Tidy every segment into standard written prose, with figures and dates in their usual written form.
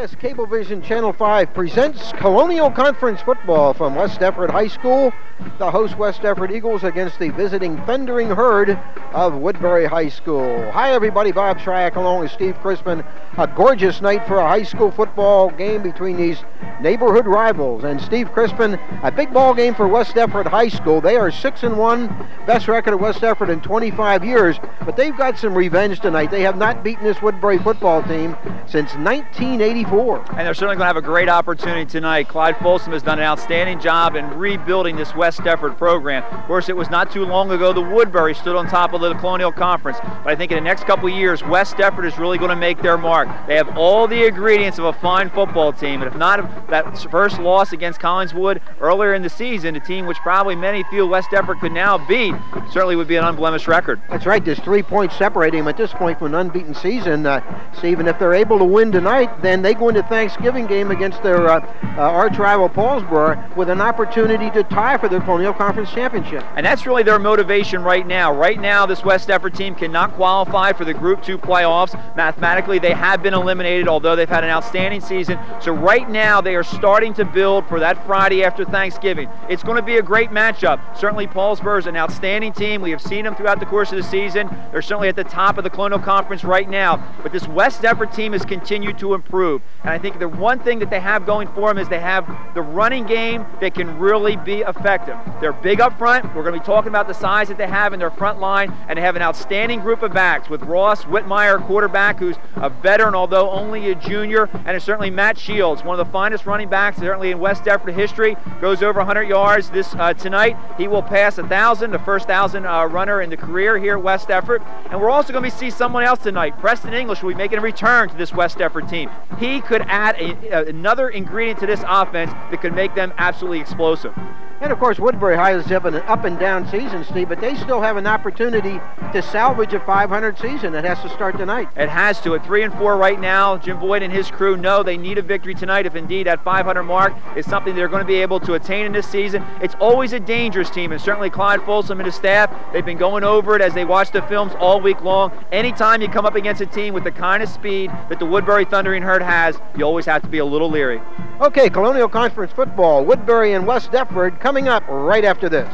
WDHS Cablevision Channel 5 presents Colonial Conference football from West Effort High School. The host West Effort Eagles against the visiting Thundering Herd of Woodbury High School. Hi everybody, Bob Shryak along with Steve Crispin. A gorgeous night for a high school football game between these neighborhood rivals. And Steve Crispin, a big ball game for West Effort High School. They are 6-1, best record of West Effort in 25 years. But they've got some revenge tonight. They have not beaten this Woodbury football team since 1984. And they're certainly going to have a great opportunity tonight. Clyde Folsom has done an outstanding job in rebuilding this West Effort program. Of course, it was not too long ago the Woodbury stood on top of the Colonial Conference. But I think in the next couple of years, West Effort is really going to make their mark. They have all the ingredients of a fine football team. And if not that first loss against Collingswood earlier in the season, a team which probably many feel West Effort could now beat, certainly would be an unblemished record. That's right. There's 3 points separating them at this point from an unbeaten season. Steve, and if they're able to win tonight, then they go into Thanksgiving game against their arch rival Paulsboro with an opportunity to tie for the Colonial Conference Championship. And that's really their motivation right now. Right now, this West Effort team cannot qualify for the Group 2 playoffs. Mathematically, they have been eliminated, although they've had an outstanding season. So right now, they are starting to build for that Friday after Thanksgiving. It's going to be a great matchup. Certainly, Paulsboro is an outstanding team. We have seen them throughout the course of the season. They're certainly at the top of the Colonial Conference right now. But this West Effort team has continued to improve. And I think the one thing that they have going for them is they have the running game that can really be effective. They're big up front. We're going to be talking about the size that they have in their front line, and they have an outstanding group of backs with Ross Whitmire, quarterback, who's a veteran, although only a junior, and it's certainly Matt Shields, one of the finest running backs certainly in West Effort history, goes over 100 yards this tonight. He will pass 1,000, the first 1,000 runner in the career here at West Effort. And we're also going to see someone else tonight. Preston English will be making a return to this West Effort team. He could add another ingredient to this offense that could make them absolutely explosive. And of course, Woodbury High has had an up and down season, Steve, but they still have an opportunity to salvage a 500 season. It has to start tonight. It has to. At 3-4 right now, Jim Boyd and his crew know they need a victory tonight if indeed that 500 mark is something they're going to be able to attain in this season. It's always a dangerous team, and certainly Clyde Folsom and his staff, they've been going over it as they watch the films all week long. Anytime you come up against a team with the kind of speed that the Woodbury Thundering Herd has, you always have to be a little leery. Okay, Colonial Conference football, Woodbury and West Effort coming up right after this.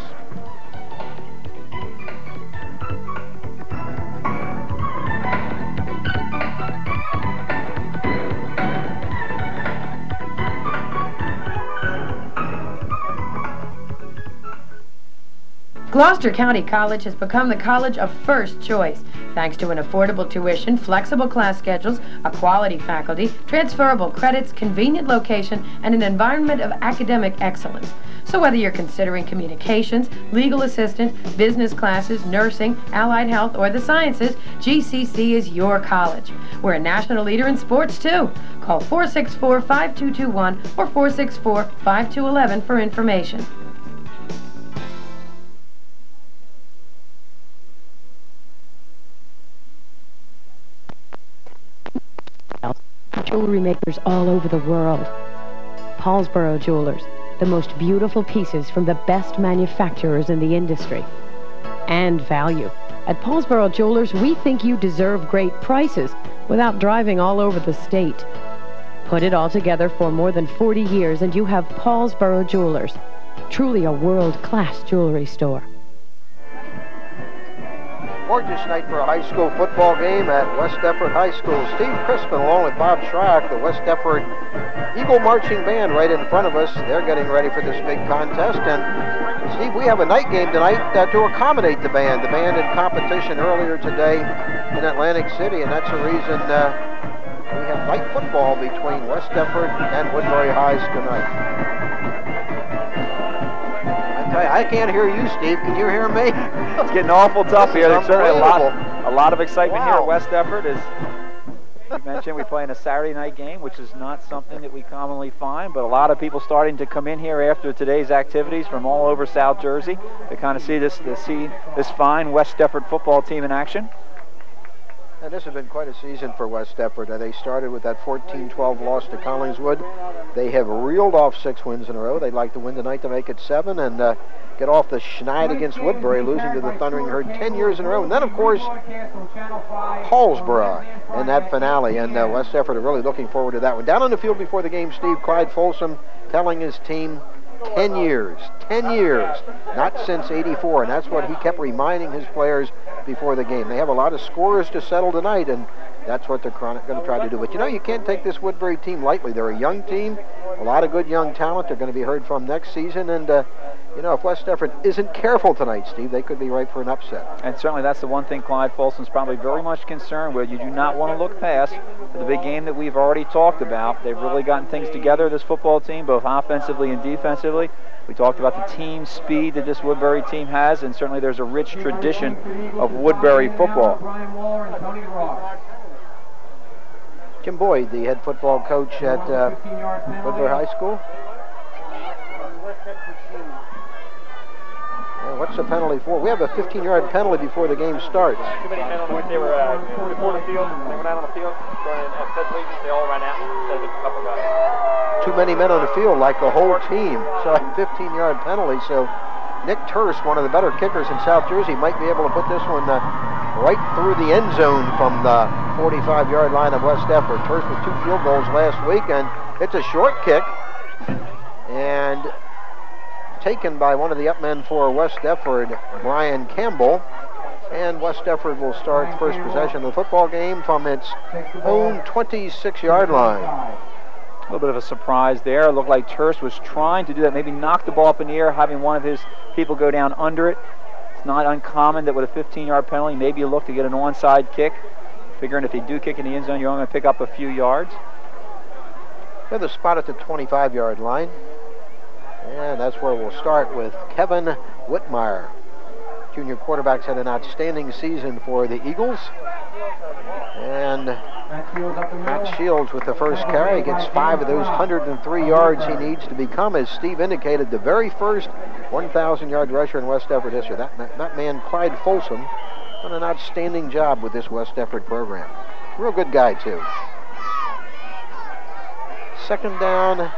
Gloucester County College has become the college of first choice, thanks to an affordable tuition, flexible class schedules, a quality faculty, transferable credits, convenient location, and an environment of academic excellence. So whether you're considering communications, legal assistant, business classes, nursing, allied health, or the sciences, GCC is your college. We're a national leader in sports, too. Call 464-5221 or 464-5211 for information. Jewelry makers all over the world. Paulsboro Jewelers, the most beautiful pieces from the best manufacturers in the industry. And value. At Paulsboro Jewelers, we think you deserve great prices without driving all over the state. Put it all together for more than 40 years and you have Paulsboro Jewelers. Truly a world-class jewelry store. Gorgeous night for a high school football game at West Effort High School. Steve Crispin along with Bob Shryak, the West Effort Eagle Marching Band right in front of us. They're getting ready for this big contest. And Steve, we have a night game tonight to accommodate the band. The band in competition earlier today in Atlantic City, and that's the reason we have night football between West Effort and Woodbury Highs tonight. I can't hear you, Steve. Can you hear me? It's getting awful tough here. There's certainly a lot of excitement here at West Effort. As you mentioned, we play in a Saturday night game, which is not something that we commonly find, but a lot of people starting to come in here after today's activities from all over South Jersey to kind of see this fine West Effort football team in action. And this has been quite a season for West Effort. They started with that 14-12 loss to Collingswood. They have reeled off 6 wins in a row. They'd like to win tonight to make it 7 and get off the schneid against Woodbury, losing to the Thundering Herd 10 years in a row. And then, of course, Paulsboro in that finale. And West Effort are really looking forward to that one. Down on the field before the game, Steve, Clyde Folsom telling his team 10 years, not since '84. And that's what he kept reminding his players before the game. They have a lot of scores to settle tonight, and that's what they're going to try to do. But, you can't take this Woodbury team lightly. They're a young team, a lot of good young talent. They're going to be heard from next season. And, if West Effort isn't careful tonight, Steve, they could be ripe for an upset. And certainly that's the one thing Clyde Folsom's probably very much concerned with. You do not want to look past the big game that we've already talked about. They've really gotten things together, this football team, both offensively and defensively. We talked about the team speed that this Woodbury team has, and certainly there's a rich tradition of Woodbury football. Jim Boyd, the head football coach at Woodbury High School. What's the penalty for? We have a 15-yard penalty before the game starts. Too many men on the field. They were before the field. They went out on the field. They all ran out instead of a couple guys. Too many men on the field, like the whole team. So a 15-yard penalty. So Nick Turse, one of the better kickers in South Jersey, might be able to put this one right through the end zone from the 45-yard line of West Effort. Turse with 2 field goals last week, and it's a short kick. And taken by one of the up men for West Effort, Brian Campbell. And West Effort will start the first possession of the football game from its own 26-yard line. A little bit of a surprise there. It looked like Turse was trying to do that, maybe knock the ball up in the air, having one of his people go down under it. It's not uncommon that with a 15-yard penalty, maybe you look to get an onside kick, figuring if they do kick in the end zone, you're only going to pick up a few yards. We have the spot at the 25-yard line. And that's where we'll start with Kevin Whitmire. Junior quarterbacks had an outstanding season for the Eagles. And Matt Shields with the first carry gets 5 of those 103 yards he needs to become, as Steve indicated, the very first 1,000-yard rusher in West Effort history. That man, Clyde Folsom, done an outstanding job with this West Effort program. Real good guy, too. Second down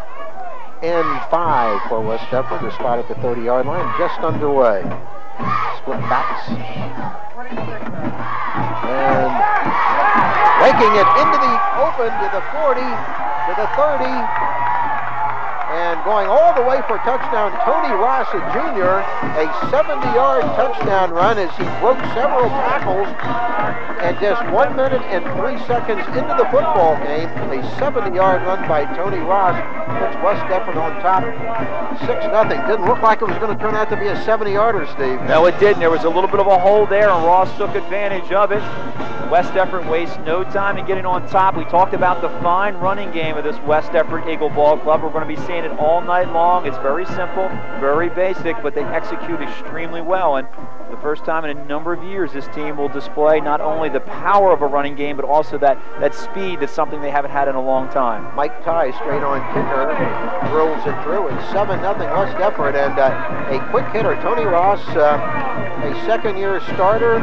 and 5 for West Effort. The spot at the 30-yard line just underway. Split backs. And raking it into the open to the 40, to the 30, and going all the way for touchdown, Tony Ross, a junior, a 70-yard touchdown run as he broke several tackles. And just 1 minute and 3 seconds into the football game, a 70-yard run by Tony Ross puts West Effort on top, 6-0. Didn't look like it was going to turn out to be a 70-yarder, Steve. No, it didn't. There was a little bit of a hole there, and Ross took advantage of it. West Effort wastes no time in getting on top. We talked about the fine running game of this West Effort Eagle Ball Club. We're going to be seeing it all night long. It's very simple, very basic, but they execute extremely well. And for the first time in a number of years, this team will display not only the power of a running game, but also that speed. That's something they haven't had in a long time. Mike Ty, straight on kicker, drills it through. It's 7-0 West Effort, and a quick hitter, Tony Ross, a second-year starter,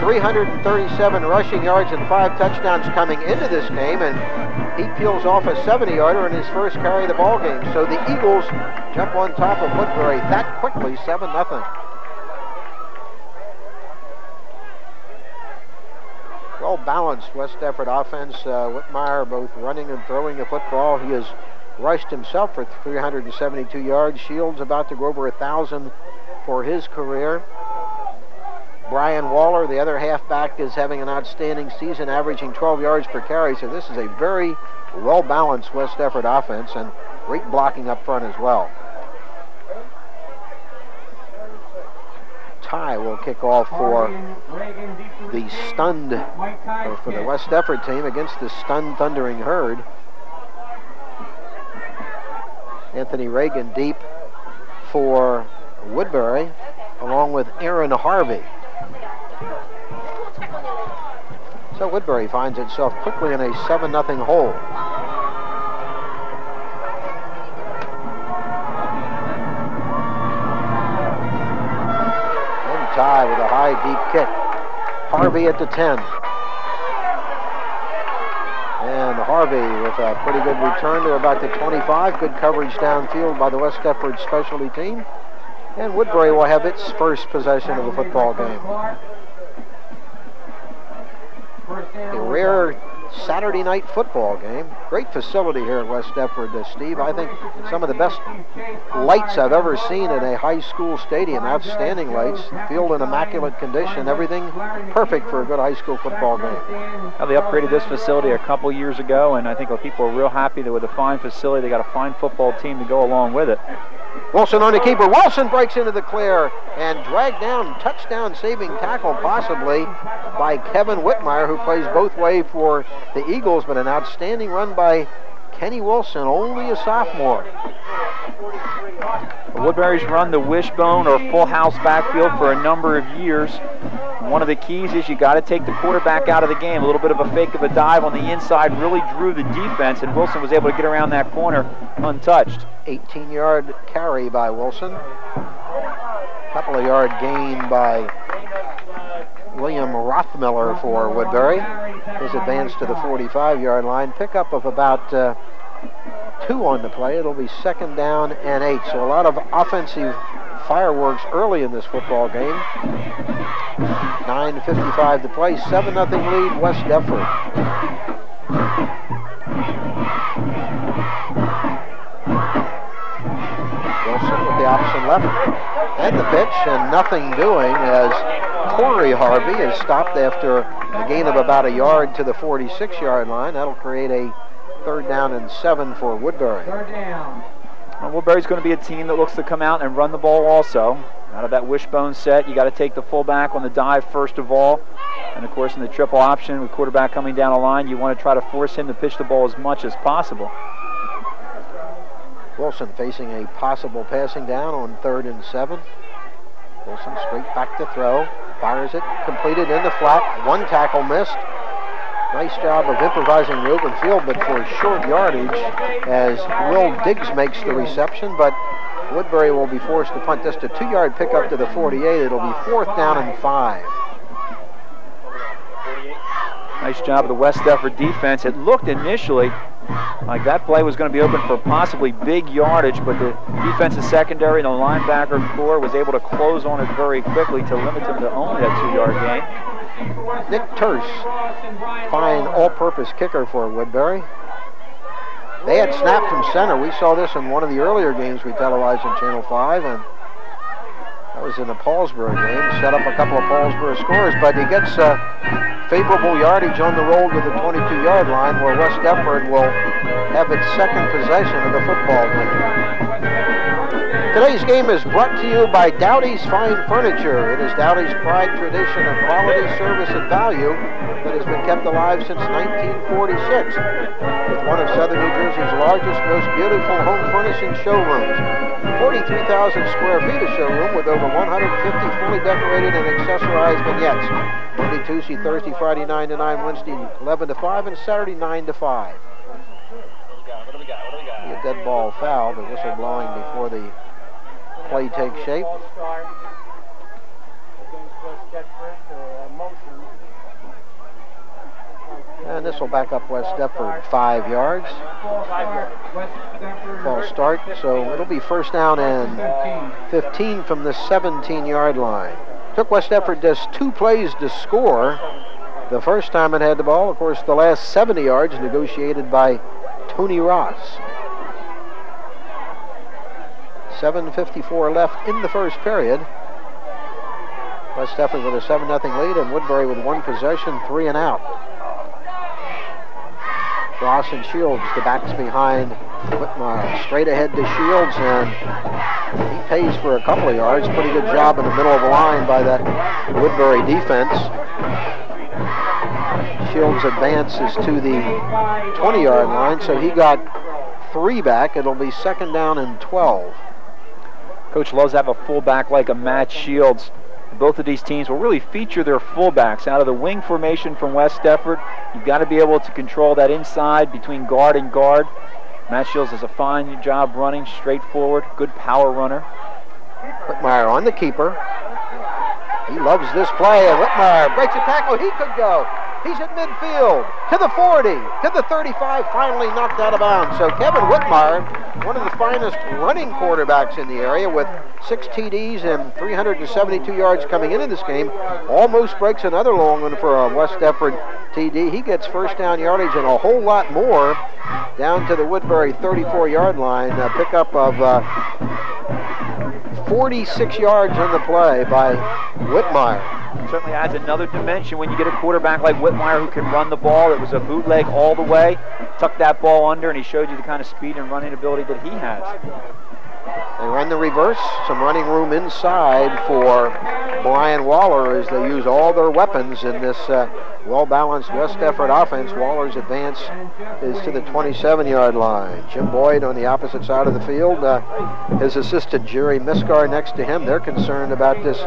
337 rushing yards and 5 touchdowns coming into this game, and he peels off a 70-yarder in his first carry of the ball game. So the Eagles jump on top of Woodbury that quickly, 7-0. Well-balanced West Effort offense. Whitmire both running and throwing the football. He has rushed himself for 372 yards. Shields about to go over 1,000 for his career. Brian Waller, the other halfback, is having an outstanding season, averaging 12 yards per carry. So this is a very well-balanced West Effort offense, and great blocking up front as well. Ty will kick off for the stunned, or for the West Effort team against the stunned Thundering Herd. Anthony Reagan deep for Woodbury, along with Aaron Harvey. So Woodbury finds itself quickly in a 7-0 hole. And Ty with a high, deep kick. Harvey at the 10. And Harvey with a pretty good return to about the 25. Good coverage downfield by the West Deptford specialty team. And Woodbury will have its first possession of the football game. A rare Saturday night football game. Great facility here at West Deptford, Steve. I think some of the best lights I've ever seen in a high school stadium. Outstanding lights. Field in immaculate condition. Everything perfect for a good high school football game. Well, they upgraded this facility a couple years ago, and I think people are real happy that with a fine facility, they got a fine football team to go along with it. Wilson on the keeper. Wilson breaks into the clear and dragged down, touchdown saving tackle possibly by Kevin Whitmire, who plays both ways for the Eagles, but an outstanding run by Kenny Wilson, only a sophomore. Woodbury's run the wishbone or full house backfield for a number of years. One of the keys is you got to take the quarterback out of the game. A little bit of a fake of a dive on the inside really drew the defense, and Wilson was able to get around that corner untouched. 18-yard carry by Wilson. Couple of yard gain by William Rothmiller for Woodbury. His advance to the 45-yard line. Pickup of about 2 on the play. It'll be 2nd down and 8. So a lot of offensive fireworks early in this football game. 9:55 to play. 7-0 lead, West Deptford. Wilson with the option left. And the pitch, and nothing doing as Corey Harvey is stopped after a gain of about a yard to the 46-yard line. That'll create a 3rd down and 7 for Woodbury. 3rd down. Well, Woodbury's going to be a team that looks to come out and run the ball also. Out of that wishbone set, you got to take the fullback on the dive first of all. And of course in the triple option with quarterback coming down the line, you want to try to force him to pitch the ball as much as possible. Wilson facing a possible passing down on 3rd and 7. Wilson straight back to throw. Fires it, completed in the flat. 1 tackle missed. Nice job of improvising the open field, but for short yardage as Will Diggs makes the reception, but Woodbury will be forced to punt. Just a 2-yard pickup to the 48. It'll be 4th down and 5. Nice job of the West Deptford defense. It looked initially like that play was going to be open for possibly big yardage, but the defensive secondary and the linebacker core was able to close on it very quickly to limit them to only that 2-yard gain. Nick Terse, fine all-purpose kicker for Woodbury. They had snapped from center. We saw this in one of the earlier games we televised on Channel 5, and that was in the Paulsboro game. Set up a couple of Paulsboro scores, but he gets favorable yardage on the roll to the 22-yard line, where West Deptford will have its 2nd possession of the football game. Today's game is brought to you by Dowdy's Fine Furniture. It is Dowdy's pride, tradition, of quality, service, and value that has been kept alive since 1946. With one of Southern New Jersey's largest, most beautiful home furnishing showrooms. 43,000 square feet of showroom with over 150 fully decorated and accessorized vignettes. Monday, Tuesday, Thursday, Friday 9 to 9, Wednesday 11 to 5, and Saturday 9 to 5. What do we got? A dead ball foul, the whistle blowing before the play takes shape. And this will back up West Deptford 5 yards. False start, so it'll be 1st down and 15 from the 17-yard line. Took West Deptford just 2 plays to score. The first time it had the ball, of course, the last 70 yards negotiated by Tony Ross. 7:54 left in the first period. West Deptford with a 7-0 lead, and Woodbury with 1 possession, 3 and out. Ross and Shields, the backs behind Whitmire. Straight ahead to Shields, and he pays for a couple of yards. Pretty good job in the middle of the line by that Woodbury defense. Shields advances to the 20-yard line, so he got 3 back. It'll be 2nd down and 12. Coach loves to have a fullback like a Matt Shields. Both of these teams will really feature their fullbacks. Out of the wing formation from West Deptford, you've got to be able to control that inside between guard and guard. Matt Shields does a fine job running, straightforward, good power runner. Whitmire on the keeper. He loves this play, and Whitmire breaks a tackle. He could go. He's at midfield, to the 40, to the 35, finally knocked out of bounds. So Kevin Whitmire, one of the finest running quarterbacks in the area with 6 TDs and 372 yards coming into this game, almost breaks another long one for a West Deptford TD. He gets first down yardage and a whole lot more down to the Woodbury 34-yard line. A pickup of 46 yards on the play by Whitmire. Certainly adds another dimension when you get a quarterback like Whitmire who can run the ball. It was a bootleg all the way, tucked that ball under, and he showed you the kind of speed and running ability that he has. They run the reverse, some running room inside for Brian Waller as they use all their weapons in this well-balanced West Deptford offense. Waller's advance is to the 27-yard line. Jim Boyd on the opposite side of the field. His assistant Jerry Miskar next to him. They're concerned about this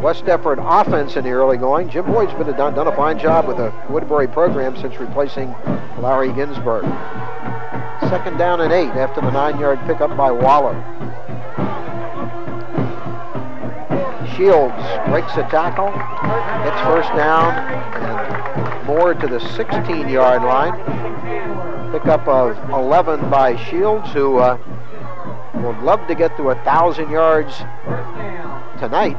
West Deptford offense in the early going. Jim Boyd's done a fine job with the Woodbury program since replacing Larry Ginsburg. 2nd down and 8 after the 9-yard pickup by Waller. Shields breaks a tackle, gets first down, and more to the 16-yard line. Pickup of 11 by Shields, who would love to get to 1,000 yards tonight.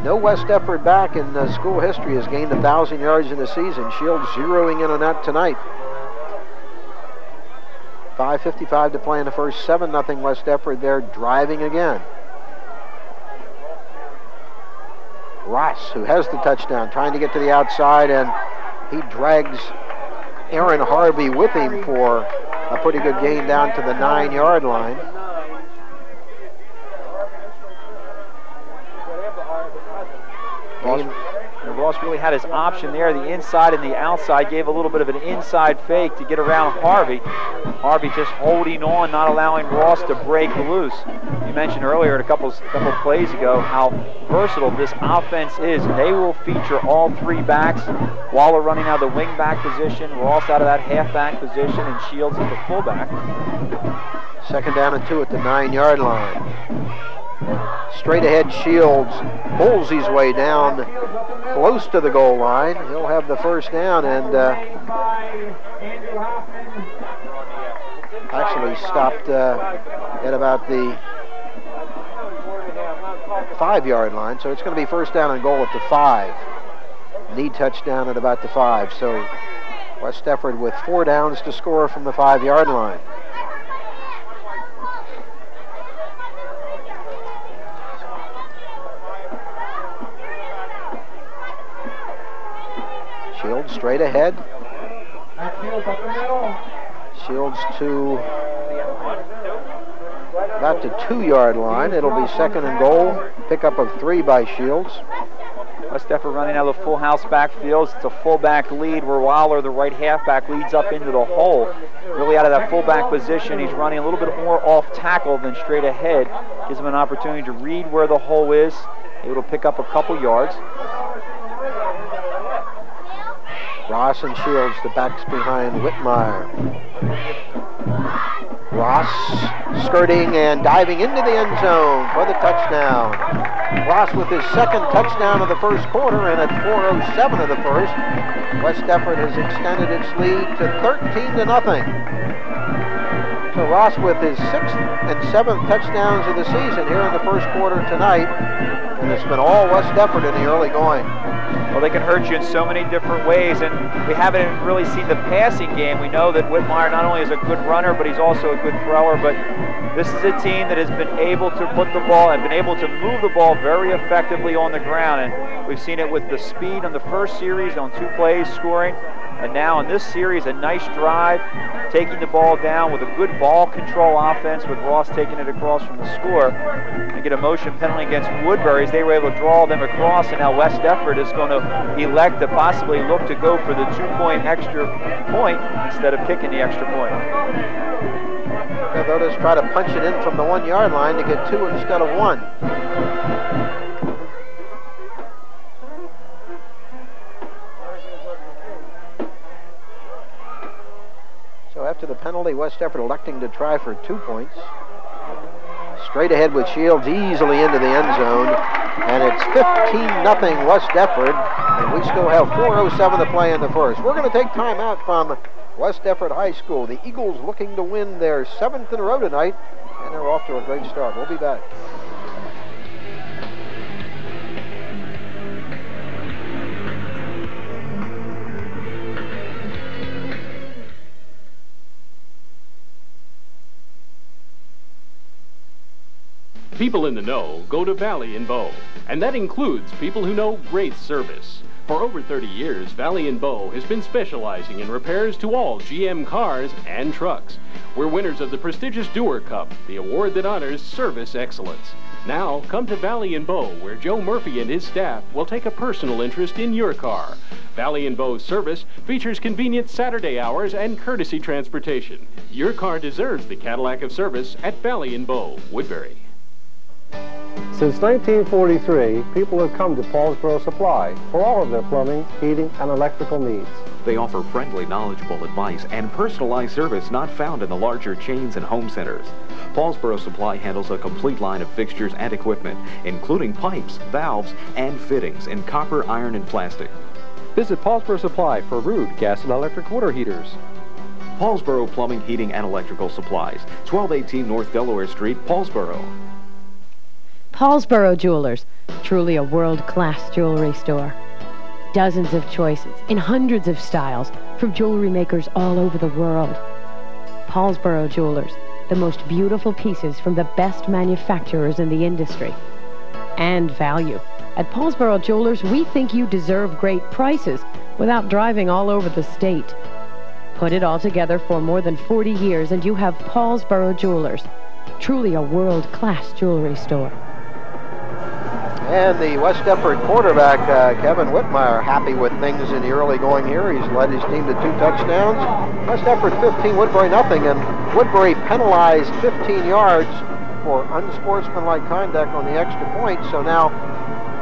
No West Deptford back in school history has gained 1,000 yards in a season. Shields zeroing in on that tonight. 5:55 to play in the first. 7-0 West Deptford there, driving again. Ross, who has the touchdown, trying to get to the outside, and he drags Aaron Harvey with him for a pretty good gain down to the 9-yard line. Ross really had his option there, the inside and the outside, gave a little bit of an inside fake to get around Harvey. Harvey just holding on, not allowing Ross to break loose. You mentioned earlier, a couple plays ago, how versatile this offense is. They will feature all 3 backs. Waller running out of the wing back position, Ross out of that halfback position, and Shields at the fullback. 2nd down and 2 at the 9-yard line. Straight ahead, Shields pulls his way down close to the goal line. He'll have the first down, and actually stopped at about the 5-yard line. So it's going to be first down and goal at the 5. Knee touchdown at about the 5. So West Deptford with 4 downs to score from the 5-yard line. Shields straight ahead. Shields to about the 2-yard line. It'll be 2nd and goal. Pickup of 3 by Shields. West Deptford running out of the full house backfield. It's a fullback lead where Waller, the right halfback, leads up into the hole. Really out of that fullback position. He's running a little bit more off tackle than straight ahead. Gives him an opportunity to read where the hole is. Able to pick up a couple yards. Ross and Shields, the backs behind Whitmire. Ross skirting and diving into the end zone for the touchdown. Ross with his 2nd touchdown of the first quarter, and at 4:07 of the first, West Deptford has extended its lead to 13-0. So Ross with his 6th and 7th touchdowns of the season here in the first quarter tonight, and it's been all West Deptford in the early going. Well, they can hurt you in so many different ways, and we haven't really seen the passing game. We know that Whitmire not only is a good runner, but he's also a good thrower. But this is a team that has been able to put the ball and been able to move the ball very effectively on the ground. And we've seen it with the speed on the first series on 2 plays scoring. And now in this series, a nice drive, taking the ball down with a good ball control offense with Ross taking it across from the score. And get a motion penalty against Woodbury as they were able to draw them across, and now West Deptford is going to elect to possibly look to go for the 2-point extra point instead of kicking the extra point. They'll just try to punch it in from the 1-yard line to get 2 instead of 1. So after the penalty, West Deptford electing to try for 2 points. Straight ahead with Shields, easily into the end zone. And it's 15-0 West Deptford, and we still have 4:07 to play in the first. We're going to take time out from West Deptford High School. The Eagles looking to win their 7th in a row tonight, and they're off to a great start. We'll be back. People in the know go to Valley & Bow, and that includes people who know great service. For over 30 years, Valley & Bow has been specializing in repairs to all GM cars and trucks. We're winners of the prestigious Dewar Cup, the award that honors service excellence. Now, come to Valley & Bow, where Joe Murphy and his staff will take a personal interest in your car. Valley & Bow's service features convenient Saturday hours and courtesy transportation. Your car deserves the Cadillac of service at Valley & Bow, Woodbury. Since 1943, people have come to Paulsboro Supply for all of their plumbing, heating, and electrical needs. They offer friendly, knowledgeable advice and personalized service not found in the larger chains and home centers. Paulsboro Supply handles a complete line of fixtures and equipment, including pipes, valves, and fittings in copper, iron, and plastic. Visit Paulsboro Supply for Rude gas and electric water heaters. Paulsboro Plumbing, Heating, and Electrical Supplies, 1218 North Delaware Street, Paulsboro. Paulsboro Jewelers, truly a world-class jewelry store. Dozens of choices in hundreds of styles from jewelry makers all over the world. Paulsboro Jewelers, the most beautiful pieces from the best manufacturers in the industry. And value. At Paulsboro Jewelers, we think you deserve great prices without driving all over the state. Put it all together for more than 40 years and you have Paulsboro Jewelers, truly a world-class jewelry store. And the West Deptford quarterback, Kevin Whitmire, happy with things in the early going here. He's led his team to 2 touchdowns. West Deptford 15, Woodbury nothing, and Woodbury penalized 15 yards for unsportsmanlike conduct on the extra point. So now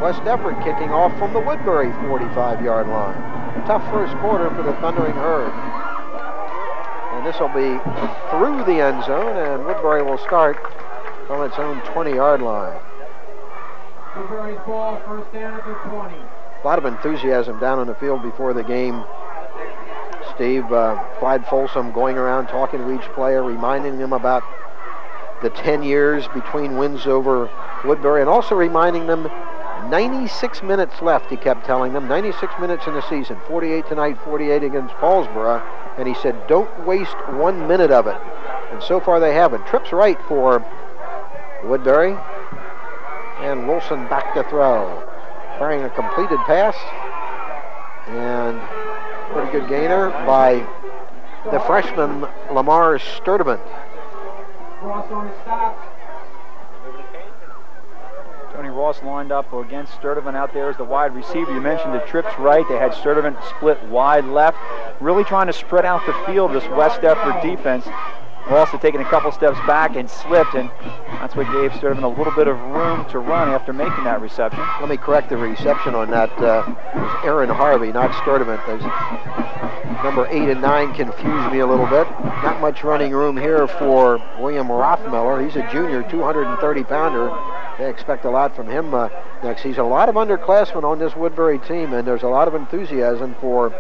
West Deptford kicking off from the Woodbury 45-yard line. A tough first quarter for the Thundering Herd. And this will be through the end zone, and Woodbury will start from its own 20-yard line. Woodbury's ball, first down at the 20. A lot of enthusiasm down on the field before the game. Steve, Clyde Folsom going around talking to each player, reminding them about the 10 years between wins over Woodbury, and also reminding them 96 minutes left, he kept telling them. 96 minutes in the season, 48 tonight, 48 against Paulsboro, and he said, don't waste 1 minute of it. And so far they haven't. Trips right for Woodbury. And Wilson back to throw. Carrying a completed pass. And pretty good gainer by the freshman Lamar Sturdivant. Ross on the stop. Tony Ross lined up against Sturdivant out there as the wide receiver. You mentioned the trips right. They had Sturdivant split wide left. Really trying to spread out the field, this West Deptford defense. Ross had taken a couple steps back and slipped, and that's what gave Sturdivant a little bit of room to run after making that reception. Let me correct the reception on that. It was Aaron Harvey, not Sturdivant. Those number 8 and 9 confused me a little bit. Not much running room here for William Rothmiller. He's a junior, 230-pounder. They expect a lot from him next. He's a lot of underclassmen on this Woodbury team, and there's a lot of enthusiasm for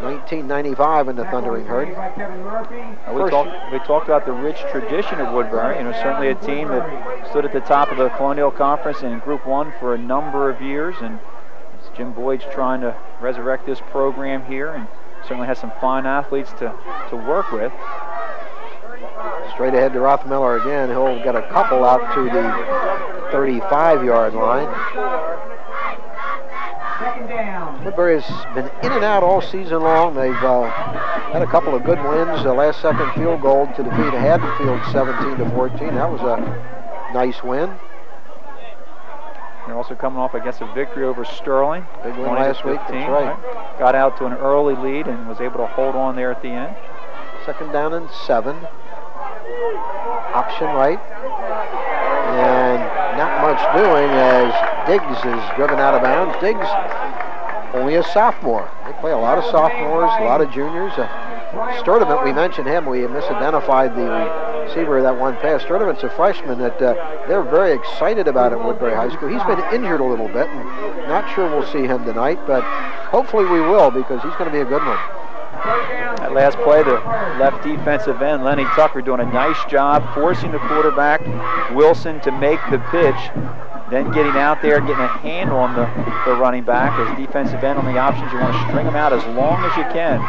1995 in the Thundering Herd. We talked about the rich tradition of Woodbury. You know, certainly a team that stood at the top of the Colonial Conference in Group 1 for a number of years, and Jim Boyd's trying to resurrect this program here, and certainly has some fine athletes to work with. Straight ahead to Rothmiller again. He'll get a couple out to the 35-yard line. Woodbury has been in and out all season long. They've had a couple of good wins. The last second field goal to defeat Haddonfield 17-14. That was a nice win. They're also coming off, I guess, a victory over Sterling. Big win last week, that's right. Got out to an early lead and was able to hold on there at the end. Second down and 7. Option right. And not much doing as Diggs is driven out of bounds. Diggs, only a sophomore. They play a lot of sophomores, a lot of juniors. Sturdivant, we mentioned him. We misidentified the receiver that one pass. Sturdivant's a freshman that they're very excited about at Woodbury High School. He's been injured a little bit, and not sure we'll see him tonight, but hopefully we will, because he's going to be a good one. That last play, the left defensive end, Lenny Tucker, doing a nice job forcing the quarterback, Wilson, to make the pitch, then getting out there, getting a handle on the running back. As defensive end on the options, you want to string them out as long as you can.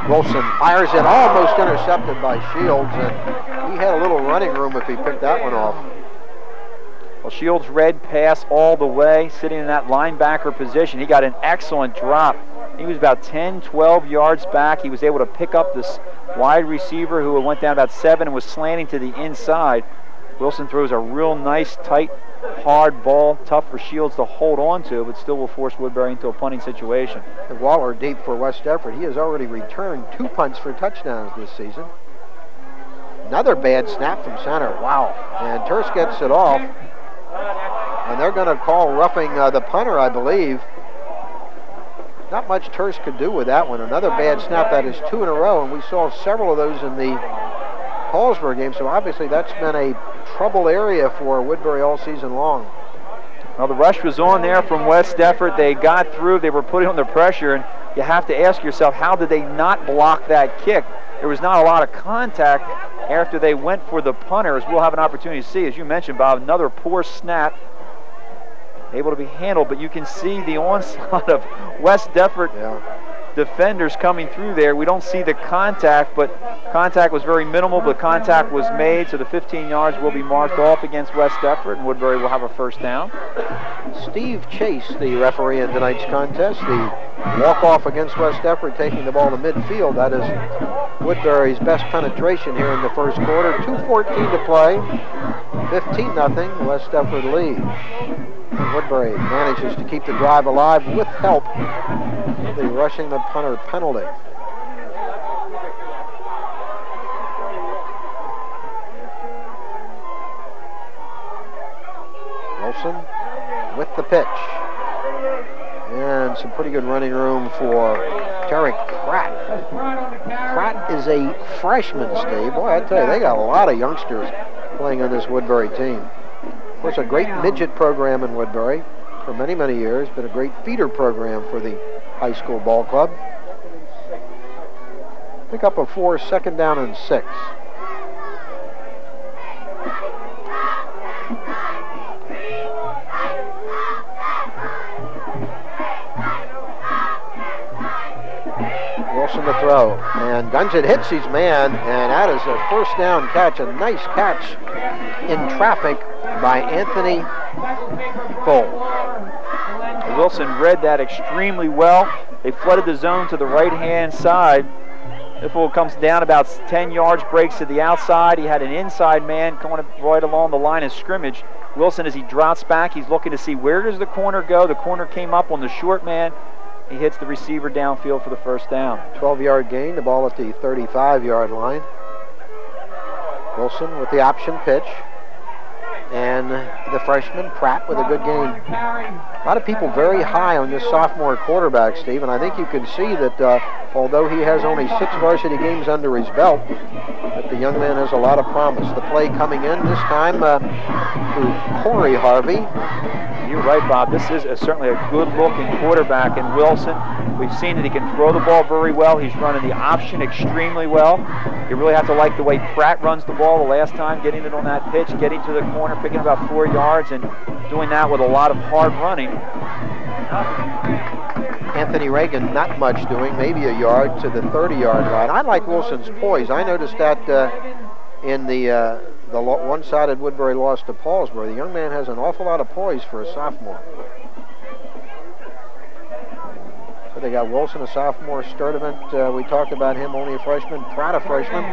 Wilson fires it, almost intercepted by Shields, and he had a little running room if he picked that one off. Well, Shields read pass all the way, sitting in that linebacker position. He got an excellent drop. He was about 10, 12 yards back. He was able to pick up this wide receiver who went down about 7 and was slanting to the inside. Wilson throws a real nice, tight, hard ball, tough for Shields to hold on to, but still will force Woodbury into a punting situation. And Waller deep for West Effort. He has already returned 2 punts for touchdowns this season. Another bad snap from center. Wow. And Terse gets it off. And they're going to call roughing the punter, I believe. Not much Terse could do with that one. Another bad snap. That is 2 in a row, and we saw several of those in the Paulsboro game, so obviously that's been a trouble area for Woodbury all season long. Well, the rush was on there from West Effort. They got through. They were putting on the pressure, and you have to ask yourself, how did they not block that kick? There was not a lot of contact after they went for the punter, as we'll have an opportunity to see. As you mentioned, Bob, another poor snap, able to be handled, but you can see the onslaught of West Effort defenders coming through there. We don't see the contact, but contact was very minimal, but contact was made, so the 15 yards will be marked off against West Effort, and Woodbury will have a first down. Steve Chase, the referee in tonight's contest, the walk-off against West Effort, taking the ball to midfield. That is Woodbury's best penetration here in the first quarter. 2:14 to play, 15-0, West Effort lead. And Woodbury manages to keep the drive alive with help of the rushing the punter penalty. Wilson with the pitch. And some pretty good running room for Tarek Pratt. Pratt is a freshman, Steve. Boy, I tell you, they got a lot of youngsters playing on this Woodbury team. Of course, a great midget program in Woodbury for many, many years. Been a great feeder program for the high school ball club. Pick up a 4, 2nd down and 6. Wilson to throw, and guns it, hits his man, and that is a first down catch, a nice catch in traffic by Anthony Cole. Wilson read that extremely well. They flooded the zone to the right-hand side. Iffel comes down about 10 yards, breaks to the outside. He had an inside man going right along the line of scrimmage. Wilson, as he drops back, he's looking to see where does the corner go. The corner came up on the short man. He hits the receiver downfield for the first down. 12-yard gain, the ball at the 35-yard line. Wilson with the option pitch. And the freshman, Pratt, with a good game. A lot of people very high on this sophomore quarterback, Steve, and I think you can see that although he has only 6 varsity games under his belt, that the young man has a lot of promise. The play coming in this time to Corey Harvey. You're right, Bob. This is certainly a good-looking quarterback in Wilson. We've seen that he can throw the ball very well. He's running the option extremely well. You really have to like the way Pratt runs the ball the last time, getting it on that pitch, getting to the corner, picking about 4 yards, and doing that with a lot of hard running. Anthony Reagan, not much doing, maybe a yard to the 30-yard line. I like Wilson's poise. I noticed that in the one-sided Woodbury loss to Paulsboro. The young man has an awful lot of poise for a sophomore. So they got Wilson, a sophomore, Sturdivant, we talked about him, only a freshman, Pratt, a freshman.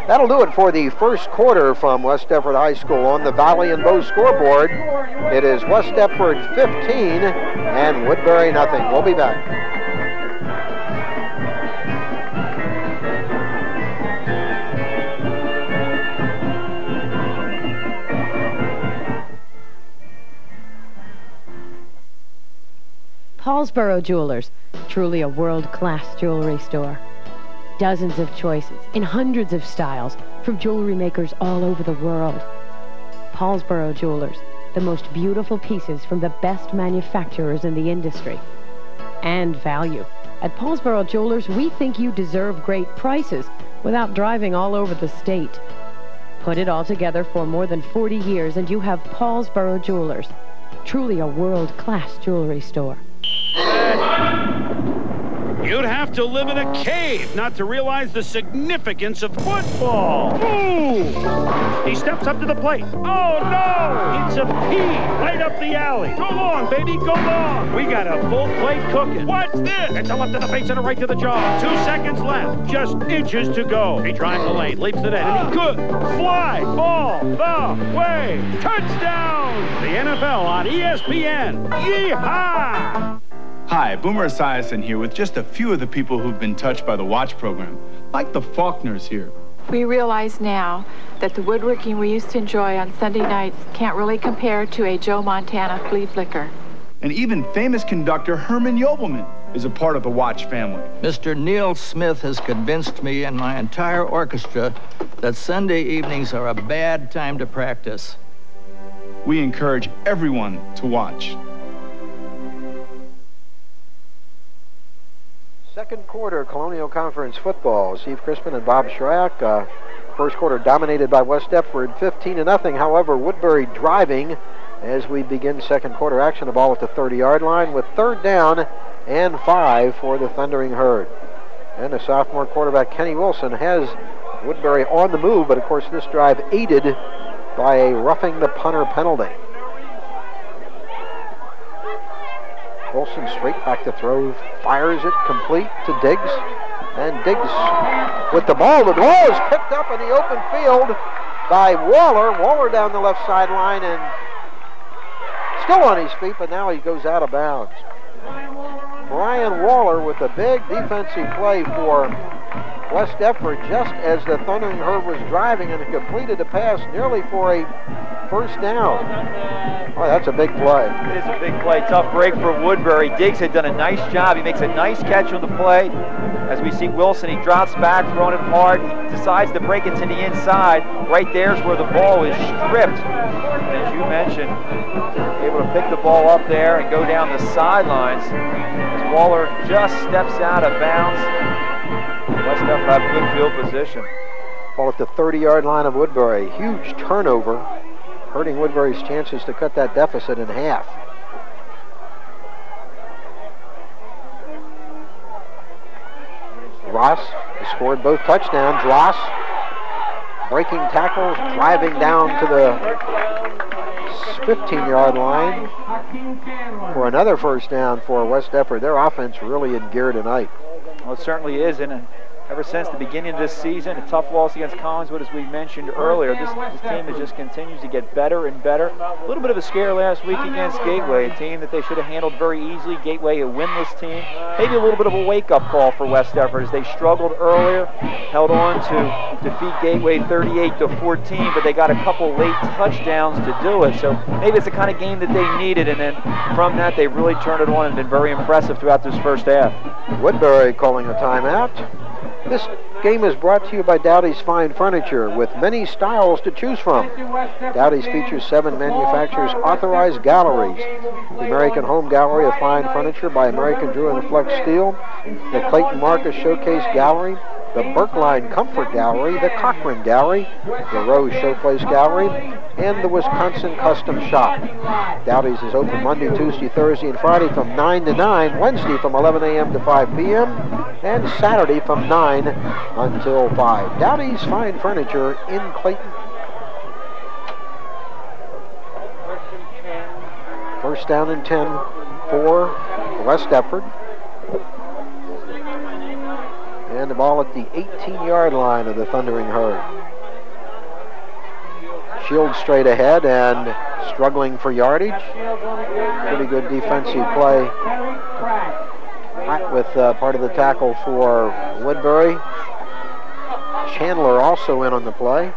That'll do it for the first quarter from West Effort High School. On the Valley and Bow scoreboard, it is West Effort 15 and Woodbury nothing. We'll be back. Paulsboro Jewelers, truly a world-class jewelry store. Dozens of choices in hundreds of styles from jewelry makers all over the world. Paulsboro Jewelers, the most beautiful pieces from the best manufacturers in the industry. And value. At Paulsboro Jewelers, we think you deserve great prices without driving all over the state. Put it all together for more than 40 years and you have Paulsboro Jewelers. Truly a world-class jewelry store. You'd have to live in a cave not to realize the significance of football. Ooh! He steps up to the plate. Oh, no! It's a pea right up the alley. Go long, baby, go long. We got a full plate cooking. What's this? It's a left to the face and a right to the jaw. 2 seconds left. Just inches to go. He drives the lane, leaps it in, and he could fly all the way. Touchdown! The NFL on ESPN. Yeehaw! Hi, Boomer Esiason here with just a few of the people who've been touched by the Watch program, like the Faulkners here. We realize now that the woodworking we used to enjoy on Sunday nights can't really compare to a Joe Montana flea flicker. And even famous conductor Herman Yobelman is a part of the Watch family. Mr. Neil Smith has convinced me and my entire orchestra that Sunday evenings are a bad time to practice. We encourage everyone to watch. Second quarter Colonial Conference football. Steve Crispin and Bob Schrack. First quarter dominated by West Deptford, 15-0. However, Woodbury driving as we begin second quarter action. The ball at the 30-yard line with 3rd down and 5 for the Thundering Herd. And the sophomore quarterback Kenny Wilson has Woodbury on the move, but of course this drive aided by a roughing the punter penalty. Wilson straight back to throw, fires it complete to Diggs, and Diggs with the ball. The ball is picked up in the open field by Waller. Waller down the left sideline and still on his feet, but now he goes out of bounds. Brian Waller with a big defensive play for West Deptford just as the Thundering Herd was driving and completed the pass nearly for a first down. Oh, that's a big play. It is a big play. Tough break for Woodbury. Diggs had done a nice job. He makes a nice catch on the play. As we see Wilson, he drops back, throwing it hard. He decides to break it to the inside. Right there's where the ball is stripped. And as you mentioned, able to pick the ball up there and go down the sidelines. As Waller just steps out of bounds. West Deptford have good field position. Ball at the 30-yard line of Woodbury. Huge turnover, hurting Woodbury's chances to cut that deficit in half. Ross has scored both touchdowns. Ross breaking tackles, driving down to the 15-yard line for another first down for West Deptford. Their offense really in gear tonight. Well, it certainly is, and ever since the beginning of this season, a tough loss against Collinswood, as we mentioned earlier. This team has just continues to get better and better. A little bit of a scare last week against Gateway, a team that they should have handled very easily. Gateway, a winless team. Maybe a little bit of a wake-up call for West Deptford as they struggled earlier, held on to defeat Gateway 38-14, but they got a couple late touchdowns to do it. So maybe it's the kind of game that they needed, and then from that they really turned it on and been very impressive throughout this first half. Woodbury calling a timeout. This game is brought to you by Dowdy's Fine Furniture, with many styles to choose from. Dowdy's features 7 manufacturers' authorized galleries: the American Home Gallery of Fine Furniture by American Drew and Flex Steel, the Clayton Marcus Showcase Gallery, the Berkline Comfort Gallery, the Cochran Gallery, the Rose Showplace Gallery, and the Wisconsin Custom Shop. Dowdy's is open Monday, Tuesday, Thursday, and Friday from 9 to 9, Wednesday from 11 a.m. to 5 p.m., and Saturday from 9 until 5. Dowdy's Fine Furniture in Clayton. First down and 10 for West Deptford. And the ball at the 18-yard line of the Thundering Herd. Shields straight ahead and struggling for yardage. Pretty good defensive play with part of the tackle for Woodbury. Chandler also in on the play.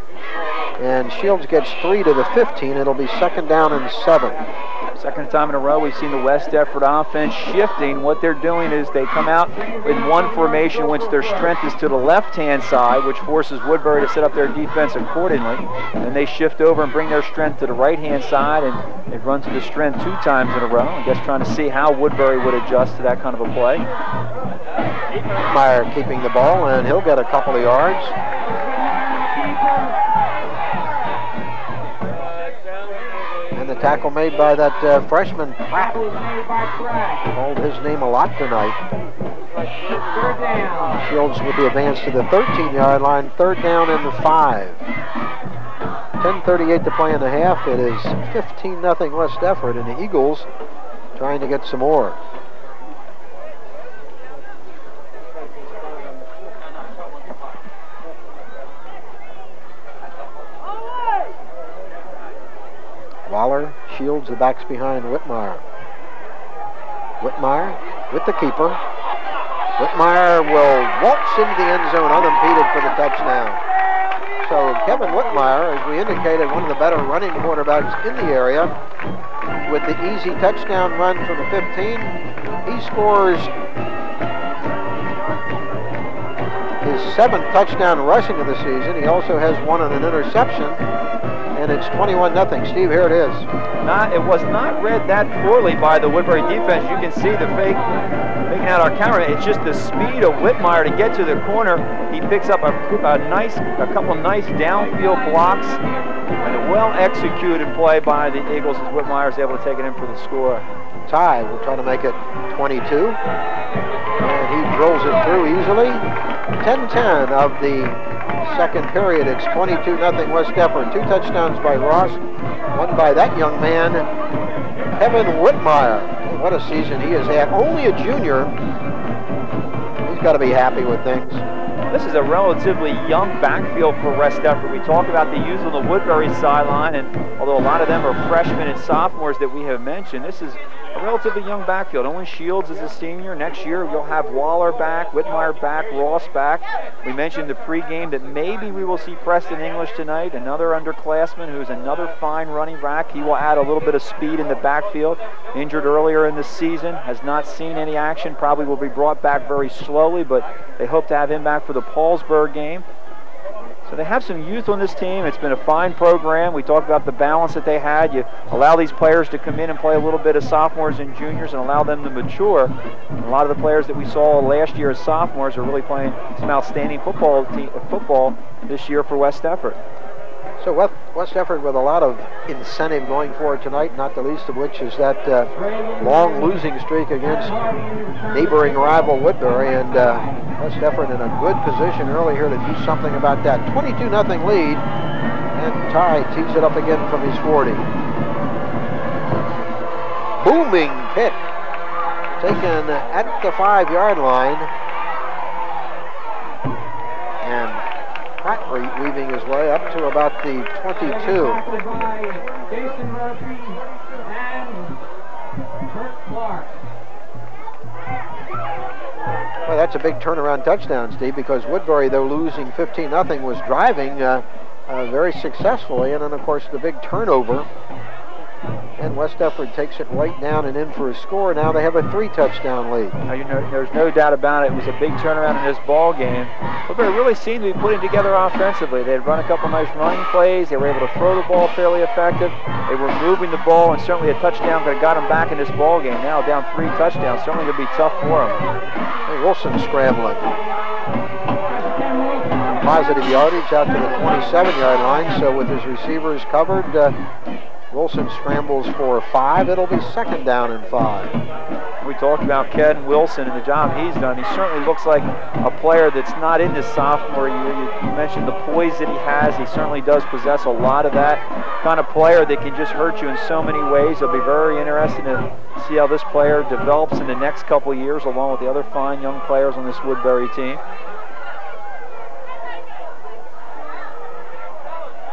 And Shields gets 3 to the 15. It'll be 2nd down and 7. Second time in a row we've seen the West Defford offense shifting. What they're doing is they come out in one formation which their strength is to the left-hand side, which forces Woodbury to set up their defense accordingly. And they shift over and bring their strength to the right-hand side, and they run to the strength 2 times in a row. I guess trying to see how Woodbury would adjust to that kind of a play. Meyer keeping the ball, and he'll get a couple of yards. The tackle made by that freshman, Pratt. Called his name a lot tonight. Shields with the advance to the 13-yard line, 3rd down and 5. 10:38 to play in the half. It is 15-0 West Defford, and the Eagles trying to get some more. Waller, Shields, the backs behind Whitmire. Whitmire with the keeper. Whitmire will waltz into the end zone unimpeded for the touchdown. So Kevin Whitmire, as we indicated, one of the better running quarterbacks in the area, with the easy touchdown run from the 15. He scores his 7th touchdown rushing of the season. He also has one on an interception. And it's 21-0. Steve, here it is. It was not read that poorly by the Woodbury defense. You can see the fake making out our camera. It's just the speed of Whitmire to get to the corner. He picks up a couple nice downfield blocks, and a well-executed play by the Eagles as Whitmire is able to take it in for the score. Ty will try to make it 22, and he drills it through easily. 10-10 of the second period. It's 22-0 West Defford. 2 touchdowns by Ross, one by that young man, Kevin Whitmire. What a season he has had. Only a junior. He's got to be happy with things. This is a relatively young backfield for West Defford. We talk about the youth on the Woodbury sideline, and although a lot of them are freshmen and sophomores that we have mentioned, this is a relatively young backfield. Only Shields is a senior. Next year you'll have Waller back, Whitmire back, Ross back. We mentioned the pregame that maybe we will see Preston English tonight, another underclassman who's another fine running back. He will add a little bit of speed in the backfield. Injured earlier in the season, has not seen any action, probably will be brought back very slowly, but they hope to have him back for the Paulsburg game. So they have some youth on this team. It's been a fine program. We talked about the balance that they had. You allow these players to come in and play a little bit of sophomores and juniors and allow them to mature. And a lot of the players that we saw last year as sophomores are really playing some outstanding football this year for West Defford. So West Defford with a lot of incentive going forward tonight, not the least of which is that long losing streak against neighboring rival Woodbury, and West Defford in a good position early here to do something about that. 22-0 lead, and Ty tees it up again from his 40. Booming kick taken at the 5-yard line, and Pratt weaving his way up to about the 22. Well, that's a big turnaround touchdown, Steve, because Woodbury, though losing 15-0, was driving very successfully, and then, of course, the big turnover. And West Defford takes it right down and in for a score. Now they have a 3-touchdown lead. Now, there's no doubt about it. It was a big turnaround in this ball game. Woodbury really seemed to be putting together offensively. They had run a couple nice running plays. They were able to throw the ball fairly effective. They were moving the ball, and certainly a touchdown could have got them back in this ball game. Now down 3 touchdowns, certainly going to be tough for them. Hey, Wilson scrambling. Positive yardage out to the 27-yard line. So with his receivers covered, Wilson scrambles for 5. It'll be 2nd down and 5. We talked about Ken Wilson and the job he's done. He certainly looks like a player that's not in his sophomore year. You mentioned the poise that he has. He certainly does possess a lot of that kind of player that can just hurt you in so many ways. It'll be very interesting to see how this player develops in the next couple of years, along with the other fine young players on this Woodbury team.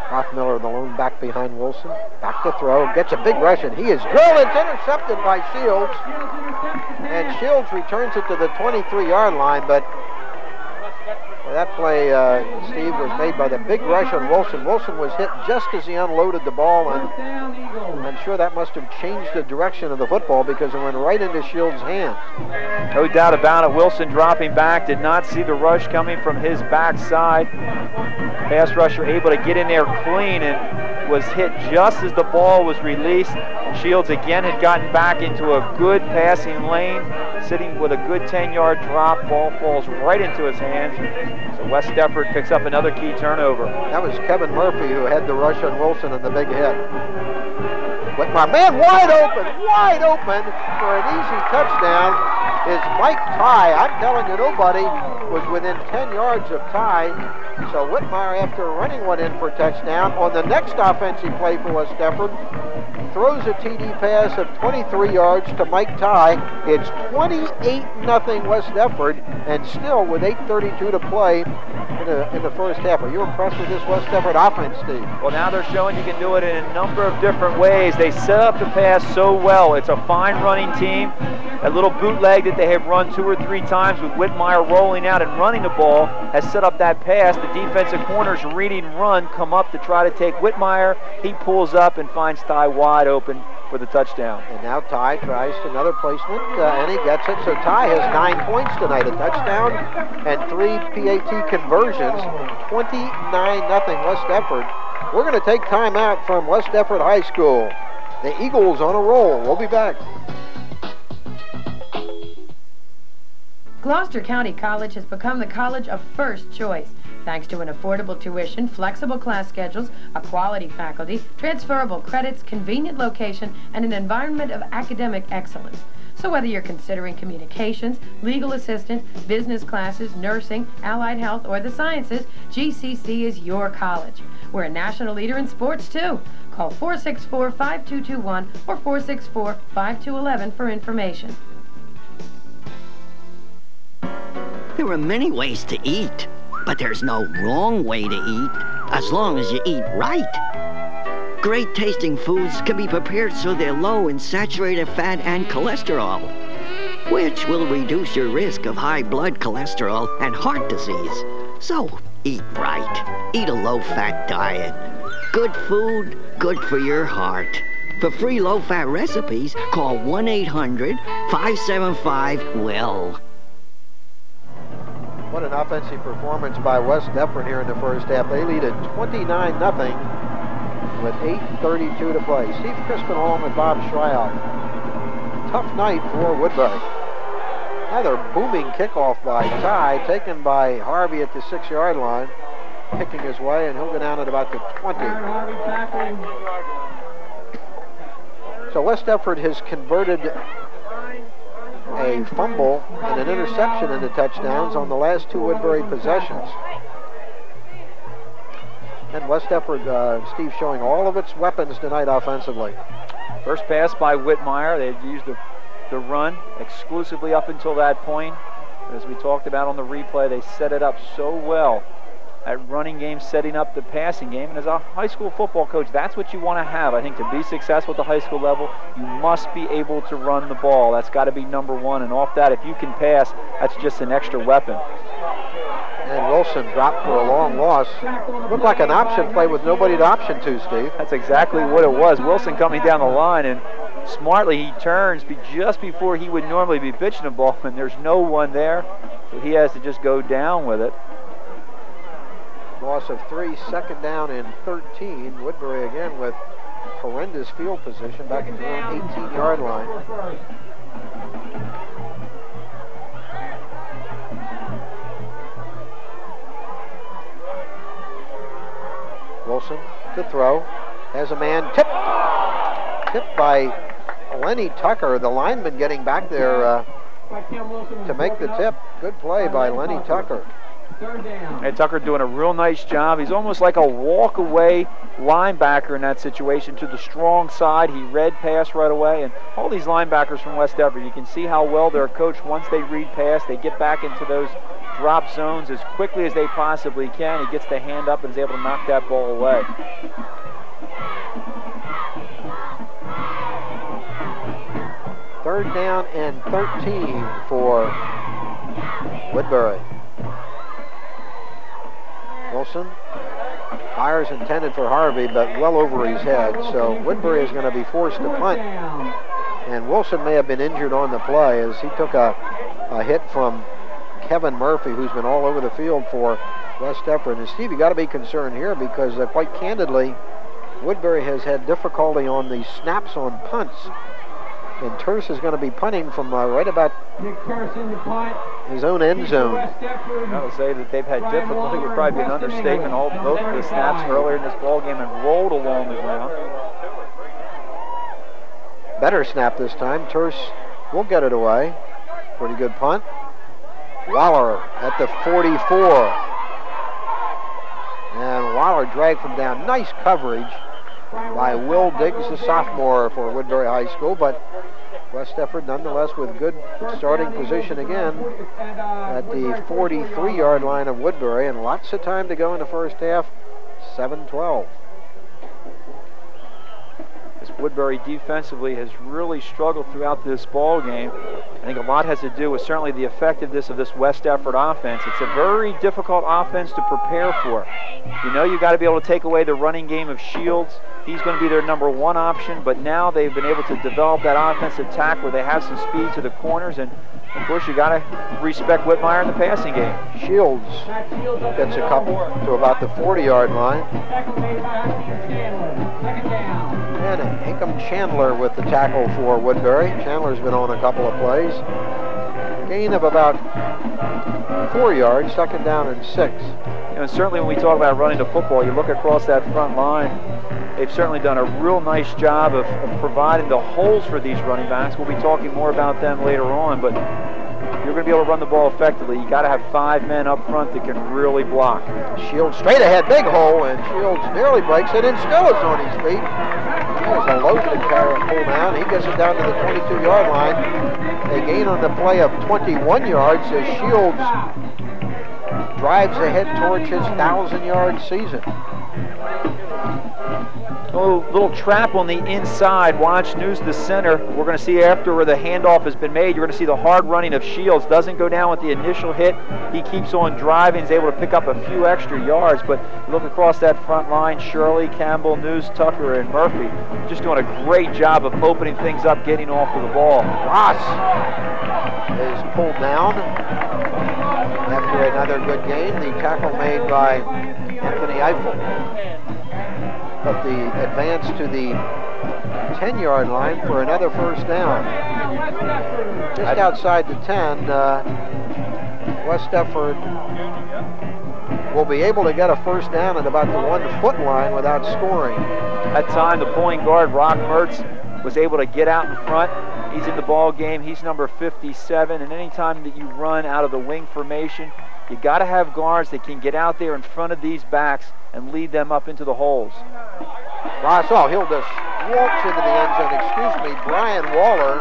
Rothmiller, the lone back behind Wilson. Back to throw. Gets a big rush, and he is drilled. It's intercepted by Shields. And Shields returns it to the 23-yard line, but That play, Steve, was made by the big rush on Wilson. Wilson was hit just as he unloaded the ball, and I'm sure that must have changed the direction of the football because it went right into Shields' hands. No doubt about it. Wilson dropping back, did not see the rush coming from his backside. Pass rusher able to get in there clean and was hit just as the ball was released. Shields again had gotten back into a good passing lane, sitting with a good 10-yard drop. Ball falls right into his hands. So West Deptford picks up another key turnover. That was Kevin Murphy who had the rush on Wilson and the big hit. With my man wide open for an easy touchdown is Mike Ty. I'm telling you, nobody was within 10 yards of Ty. So Whitmire, after running one in for a touchdown, on the next offensive play for West Deptford, throws a TD pass of 23 yards to Mike Ty. It's 28-0 West Deptford, and still with 8:32 to play in the first half. Are you impressed with this West Deptford offense, Steve? Well, now they're showing you can do it in a number of different ways. They set up the pass so well. It's a fine running team. That little bootleg that they have run 2 or 3 times with Whitmire rolling out and running the ball has set up that pass. The defensive corners reading run, come up to try to take Whitmire. He pulls up and finds Ty wide open for the touchdown. And now Ty tries another placement, and he gets it. So Ty has 9 points tonight, a touchdown and 3 PAT conversions, 29-0 West Deptford. We're going to take time out from West Deptford High School. The Eagles on a roll. We'll be back. Gloucester County College has become the college of first choice, thanks to an affordable tuition, flexible class schedules, a quality faculty, transferable credits, convenient location, and an environment of academic excellence. So whether you're considering communications, legal assistant, business classes, nursing, allied health, or the sciences, GCC is your college. We're a national leader in sports, too. Call 464-5221 or 464-5211 for information. There are many ways to eat, but there's no wrong way to eat, as long as you eat right. Great tasting foods can be prepared so they're low in saturated fat and cholesterol, which will reduce your risk of high blood cholesterol and heart disease. So eat right. Eat a low-fat diet. Good food, good for your heart. For free low-fat recipes, call 1-800-575-WELL. What an offensive performance by West Deptford here in the first half. They lead at 29-0 with 8:32 to play. Steve Crispin along with Bob Schreyout. Tough night for Woodbury. Another booming kickoff by Ty, taken by Harvey at the 6-yard line, picking his way, and he'll go down at about the 20. So West Deptford has converted a fumble and an interception into touchdowns on the last 2 Woodbury possessions. And West Deptford, Steve, showing all of its weapons tonight offensively. First pass by Whitmire. They had used the run exclusively up until that point. As we talked about on the replay, they set it up so well. That running game setting up the passing game. And as a high school football coach, that's what you want to have. I think to be successful at the high school level, you must be able to run the ball. That's got to be number one. And off that, if you can pass, that's just an extra weapon. And Wilson dropped for a long loss. Looked like an option play with nobody to option to, Steve. That's exactly what it was. Wilson coming down the line, and smartly he turns just before he would normally be pitching the ball, and there's no one there. So he has to just go down with it. Loss of 3, 2nd down and 13. Woodbury again with horrendous field position back at their own 18-yard line. Wilson to throw. Has a man tipped by Lenny Tucker, the lineman getting back there to make the tip. Good play by Lenny Tucker. And Tucker doing a real nice job. He's almost like a walk-away linebacker in that situation to the strong side. He read pass right away. And all these linebackers from West Deptford, you can see how well they're coached. Once they read pass, they get back into those drop zones as quickly as they possibly can. He gets the hand up and is able to knock that ball away. Third down and 13 for Woodbury. Wilson. Fires intended for Harvey, but well over his head. So Woodbury is going to be forced to punt. And Wilson may have been injured on the play as he took a hit from Kevin Murphy, who's been all over the field for West Defford. And Steve, you got to be concerned here because quite candidly, Woodbury has had difficulty on the snaps on punts. And Terse is going to be punting from right about his own end zone. I would say that they've had difficulty would probably be an understatement. Both of the snaps earlier in this ball game and rolled along the ground. Better snap this time. Terse will get it away. Pretty good punt. Waller at the 44. And Waller dragged from down. Nice coverage by Will Diggs, the sophomore for Woodbury High School, but West Defford nonetheless with good starting position again at the 43-yard line of Woodbury, and lots of time to go in the first half. 7-12. This Woodbury defensively has really struggled throughout this ball game. I think a lot has to do with certainly the effectiveness of this West Defford offense. It's a very difficult offense to prepare for. You know you've got to be able to take away the running game of Shields. He's going to be their number one option, but now they've been able to develop that offensive tack where they have some speed to the corners, and of course you got to respect Whitmire in the passing game. Shields gets a couple to about the 40-yard line. And Hincomb Chandler with the tackle for Woodbury. Chandler's been on a couple of plays. Gain of about 4 yards, second down and 6. And certainly when we talk about running the football, you look across that front line, they've certainly done a real nice job of providing the holes for these running backs. We'll be talking more about them later on, but if you're going to be able to run the ball effectively, you got to have 5 men up front that can really block. Shields straight ahead, big hole, and Shields nearly breaks it and still is on his feet. There's a loaded pull down. He gets it down to the 22-yard line. A gain on the play of 21 yards as Shields drives ahead towards his 1,000-yard season. Little trap on the inside. Watch News the center. We're going to see after where the handoff has been made, you're going to see the hard running of Shields. Doesn't go down with the initial hit. He keeps on driving. He's able to pick up a few extra yards. But look across that front line, Shirley, Campbell, News, Tucker, and Murphy just doing a great job of opening things up, getting off of the ball. Ross is pulled down after another good game. The tackle made by Anthony Eiffel. But the advance to the 10-yard line for another first down. Just outside the 10, West Defford will be able to get a first down at about the 1-foot line without scoring. That time, the pulling guard, Rock Mertz, was able to get out in front. He's in the ball game. He's number 57, and anytime that you run out of the wing formation, you got to have guards that can get out there in front of these backs and lead them up into the holes. Ross, he'll just waltz into the end zone. Excuse me, Brian Waller.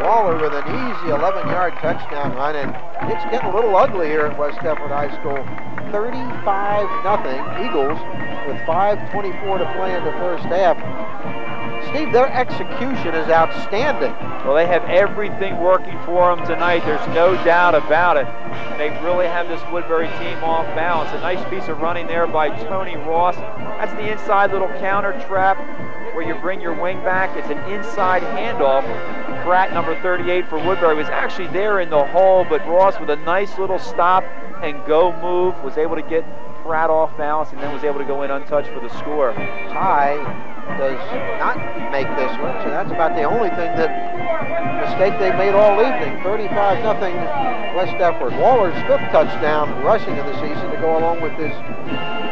Waller with an easy 11-yard touchdown run, and it's getting a little ugly here at West Defford High School. 35-0 Eagles with 5:24 to play in the first half. Steve, their execution is outstanding. Well, they have everything working for them tonight. There's no doubt about it. They really have this Woodbury team off balance. A nice piece of running there by Tony Ross. That's the inside little counter trap where you bring your wing back. It's an inside handoff. Pratt, number 38 for Woodbury, was actually there in the hole, but Ross with a nice little stop and go move was able to get Pratt off balance and then was able to go in untouched for the score. Ty does not make this one, so that's about the only thing mistake they've made all evening. 35-0 West Defford. Waller's 5th touchdown rushing of the season to go along with his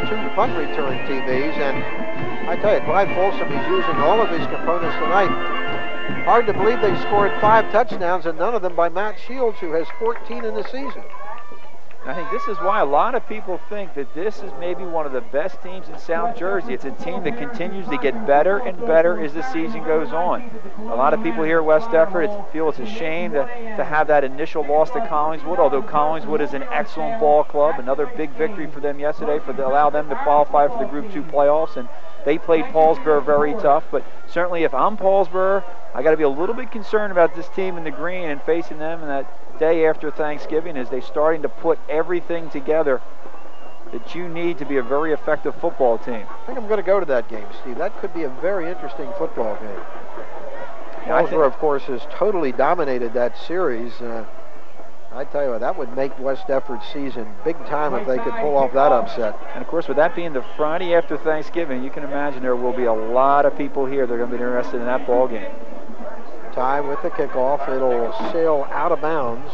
2 punt return TVs, and I tell you, Clyde Folsom is using all of his components tonight. Hard to believe they scored 5 touchdowns and none of them by Matt Shields, who has 14 in the season. I think this is why a lot of people think that this is maybe one of the best teams in South Jersey. It's a team that continues to get better and better as the season goes on. A lot of people here at West Defford feel it's a shame to have that initial loss to Collingswood, although Collingswood is an excellent ball club. Another big victory for them yesterday to allow them to qualify for the Group 2 playoffs, and they played Paulsboro very tough. But certainly if I'm Paulsboro, I got to be a little bit concerned about this team in the green and facing them in that day after Thanksgiving as they're starting to put everything together that you need to be a very effective football team. I think I'm going to go to that game, Steve. That could be a very interesting football game. Paulsboro, of course, has totally dominated that series. I tell you what, that would make West Efford's season big time if they could pull off that upset. And of course, with that being the Friday after Thanksgiving, you can imagine there will be a lot of people here that are going to be interested in that ball game. Tie with the kickoff. It'll sail out of bounds.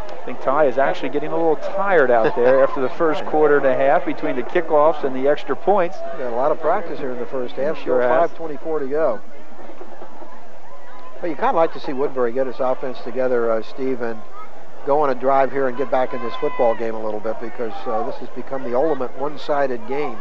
I think Ty is actually getting a little tired out there after the first quarter and a half between the kickoffs and the extra points. Got a lot of practice here in the first half. Sure has. 5:24 to go. Well, you kind of like to see Woodbury get his offense together, Steve, and go on a drive here and get back in this football game a little bit, because this has become the ultimate one-sided game.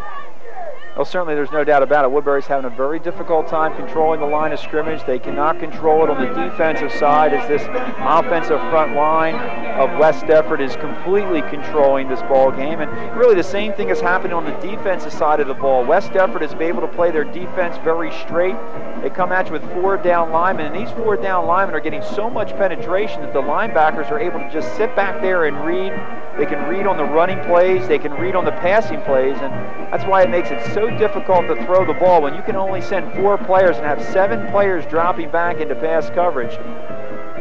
Well, certainly there's no doubt about it. Woodbury's having a very difficult time controlling the line of scrimmage. They cannot control it on the defensive side, as this offensive front line of West Efford is completely controlling this ball game. And really the same thing is happening on the defensive side of the ball. West Efford is able to play their defense very straight. They come at you with 4 down linemen, and these 4 down linemen are getting so much penetration that the linebackers are able to just sit back there and read. They can read on the running plays, they can read on the passing plays, and that's why it makes it so difficult to throw the ball when you can only send 4 players and have 7 players dropping back into pass coverage.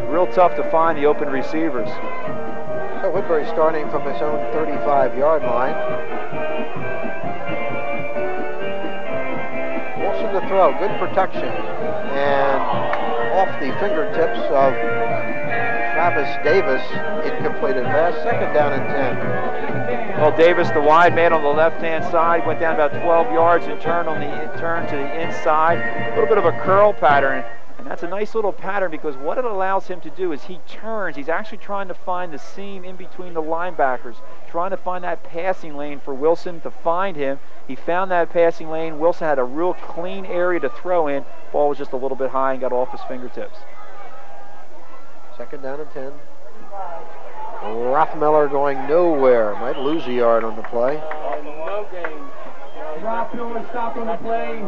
Real tough to find the open receivers. So Woodbury starting from his own 35-yard line. Wilson to throw, good protection, and off the fingertips of Travis Davis, incompleted pass, 2nd down and 10. Well, Davis, the wide man on the left-hand side, went down about 12 yards and turned to the inside. A little bit of a curl pattern, and that's a nice little pattern because what it allows him to do is he turns. He's actually trying to find the seam in between the linebackers, trying to find that passing lane for Wilson to find him. He found that passing lane. Wilson had a real clean area to throw in. Ball was just a little bit high and got off his fingertips. 2nd down and 10. Rothmiller going nowhere. Might lose a yard on the play. No gain. Rothmiller stopped on the play.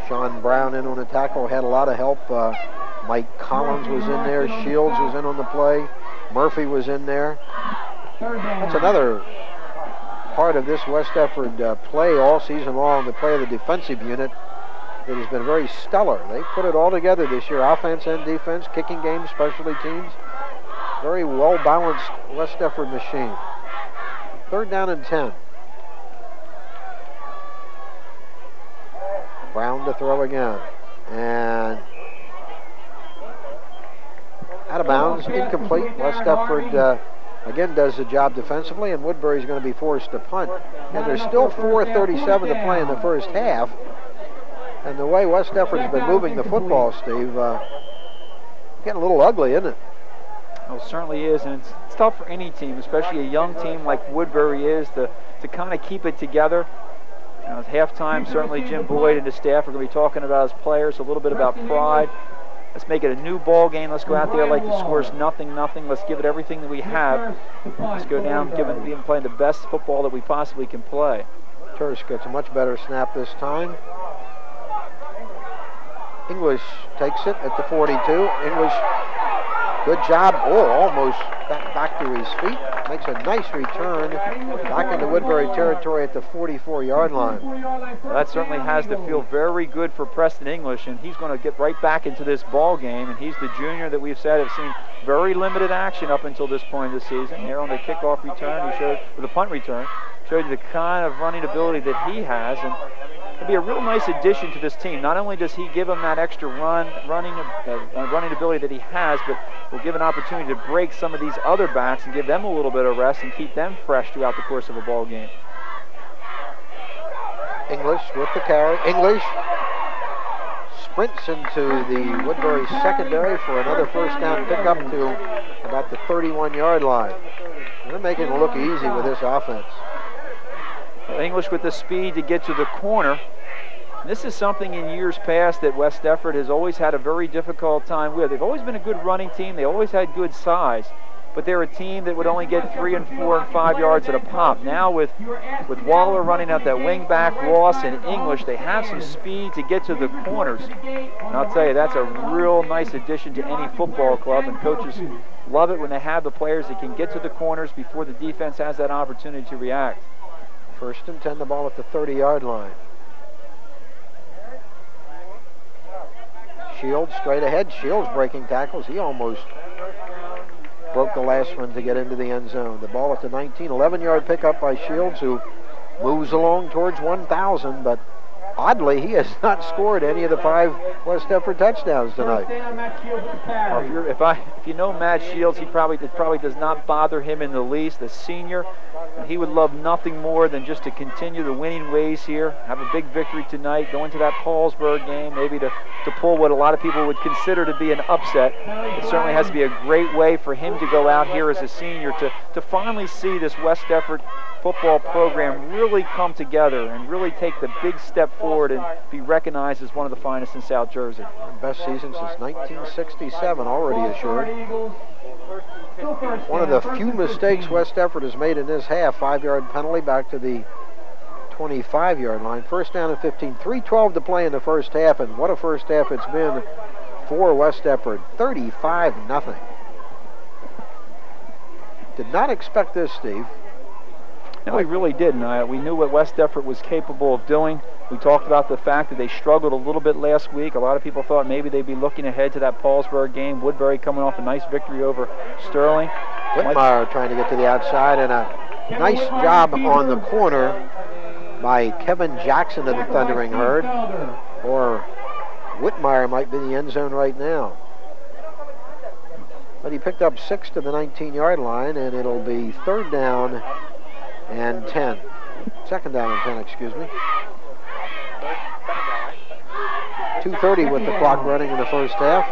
Sean Brown in on the tackle, had a lot of help. Mike Collins was in there. Shields was in on the play. Murphy was in there. That's another part of this West Efford play all season long, the play of the defensive unit. It has been very stellar. They put it all together this year, offense and defense, kicking game, specialty teams. Very well-balanced West Efford machine. 3rd down and 10. Brown to throw again. And out of bounds, incomplete. West Efford again does the job defensively, and Woodbury's going to be forced to punt. And there's still 4:37 to play in the first half. And the way West Efford's been moving the football, Steve, getting a little ugly, isn't it? Well, it certainly is, and it's tough for any team, especially a young team like Woodbury is, to kind of keep it together. You know, at halftime, certainly Jim Boyd and his staff are going to be talking about his players, a little bit about pride. Let's make it a new ball game. Let's go out there like the score's 0-0. Let's give it everything that we have. Let's go down being playing the best football that we possibly can play. Tursk gets a much better snap this time. English takes it at the 42. English, good job. Oh, almost got back to his feet. Makes a nice return back into Woodbury territory at the 44-yard line. Well, that certainly has to feel very good for Preston English, and he's going to get right back into this ball game. And he's the junior that we've said have seen very limited action up until this point of the season. Here on the kickoff return, he showed, or the punt return, showed you the kind of running ability that he has, and it'll be a real nice addition to this team. Not only does he give him that extra running ability that he has, but will give an opportunity to break some of these other backs and give them a little bit of rest and keep them fresh throughout the course of a ball game. English with the carry. English sprints into the Woodbury secondary for another first down pickup to about the 31-yard line. They're making it look easy with this offense. English with the speed to get to the corner. This is something in years past that West Efford has always had a very difficult time with. They've always been a good running team. They always had good size. but they're a team that would only get 3 and 4 and 5 yards at a pop. Now with Waller running out that wing back, Ross and English, they have some speed to get to the corners. And I'll tell you, that's a real nice addition to any football club, and coaches love it when they have the players that can get to the corners before the defense has that opportunity to react. 1st and 10, the ball at the 30-yard line. Shields straight ahead. Shields breaking tackles. He almost broke the last one to get into the end zone. The ball at the 19, 11-yard pickup by Shields, who moves along towards 1,000, but oddly, he has not scored any of the 5 West Deptford touchdowns tonight. If you know Matt Shields, it probably does not bother him in the least. The senior, he would love nothing more than just to continue the winning ways here, have a big victory tonight, go into that Paulsburg game, maybe to pull what a lot of people would consider to be an upset. It certainly has to be a great way for him to go out here as a senior to finally see this West Deptford football program really come together and really take the big step forward and be recognized as one of the finest in South Jersey. Best season since 1967 already assured. One of the few mistakes West Deptford has made in this half, 5-yard penalty back to the 25-yard line. 1st down and 15, 3:12 to play in the first half, and what a first half it's been for West Deptford. 35-0. Did not expect this, Steve. No, we really didn't. We knew what West Deptford was capable of doing. We talked about the fact that they struggled a little bit last week. A lot of people thought maybe they'd be looking ahead to that Paulsburg game. Woodbury coming off a nice victory over Sterling. Whitmire trying to get to the outside, and a nice job on the corner by Kevin Jackson of the Thundering Herd. Or Whitmire might be in the end zone right now. But he picked up 6 to the 19-yard line, and it'll be 3rd down and 10. 2nd down and 10, excuse me. 2:30 with the clock running in the first half.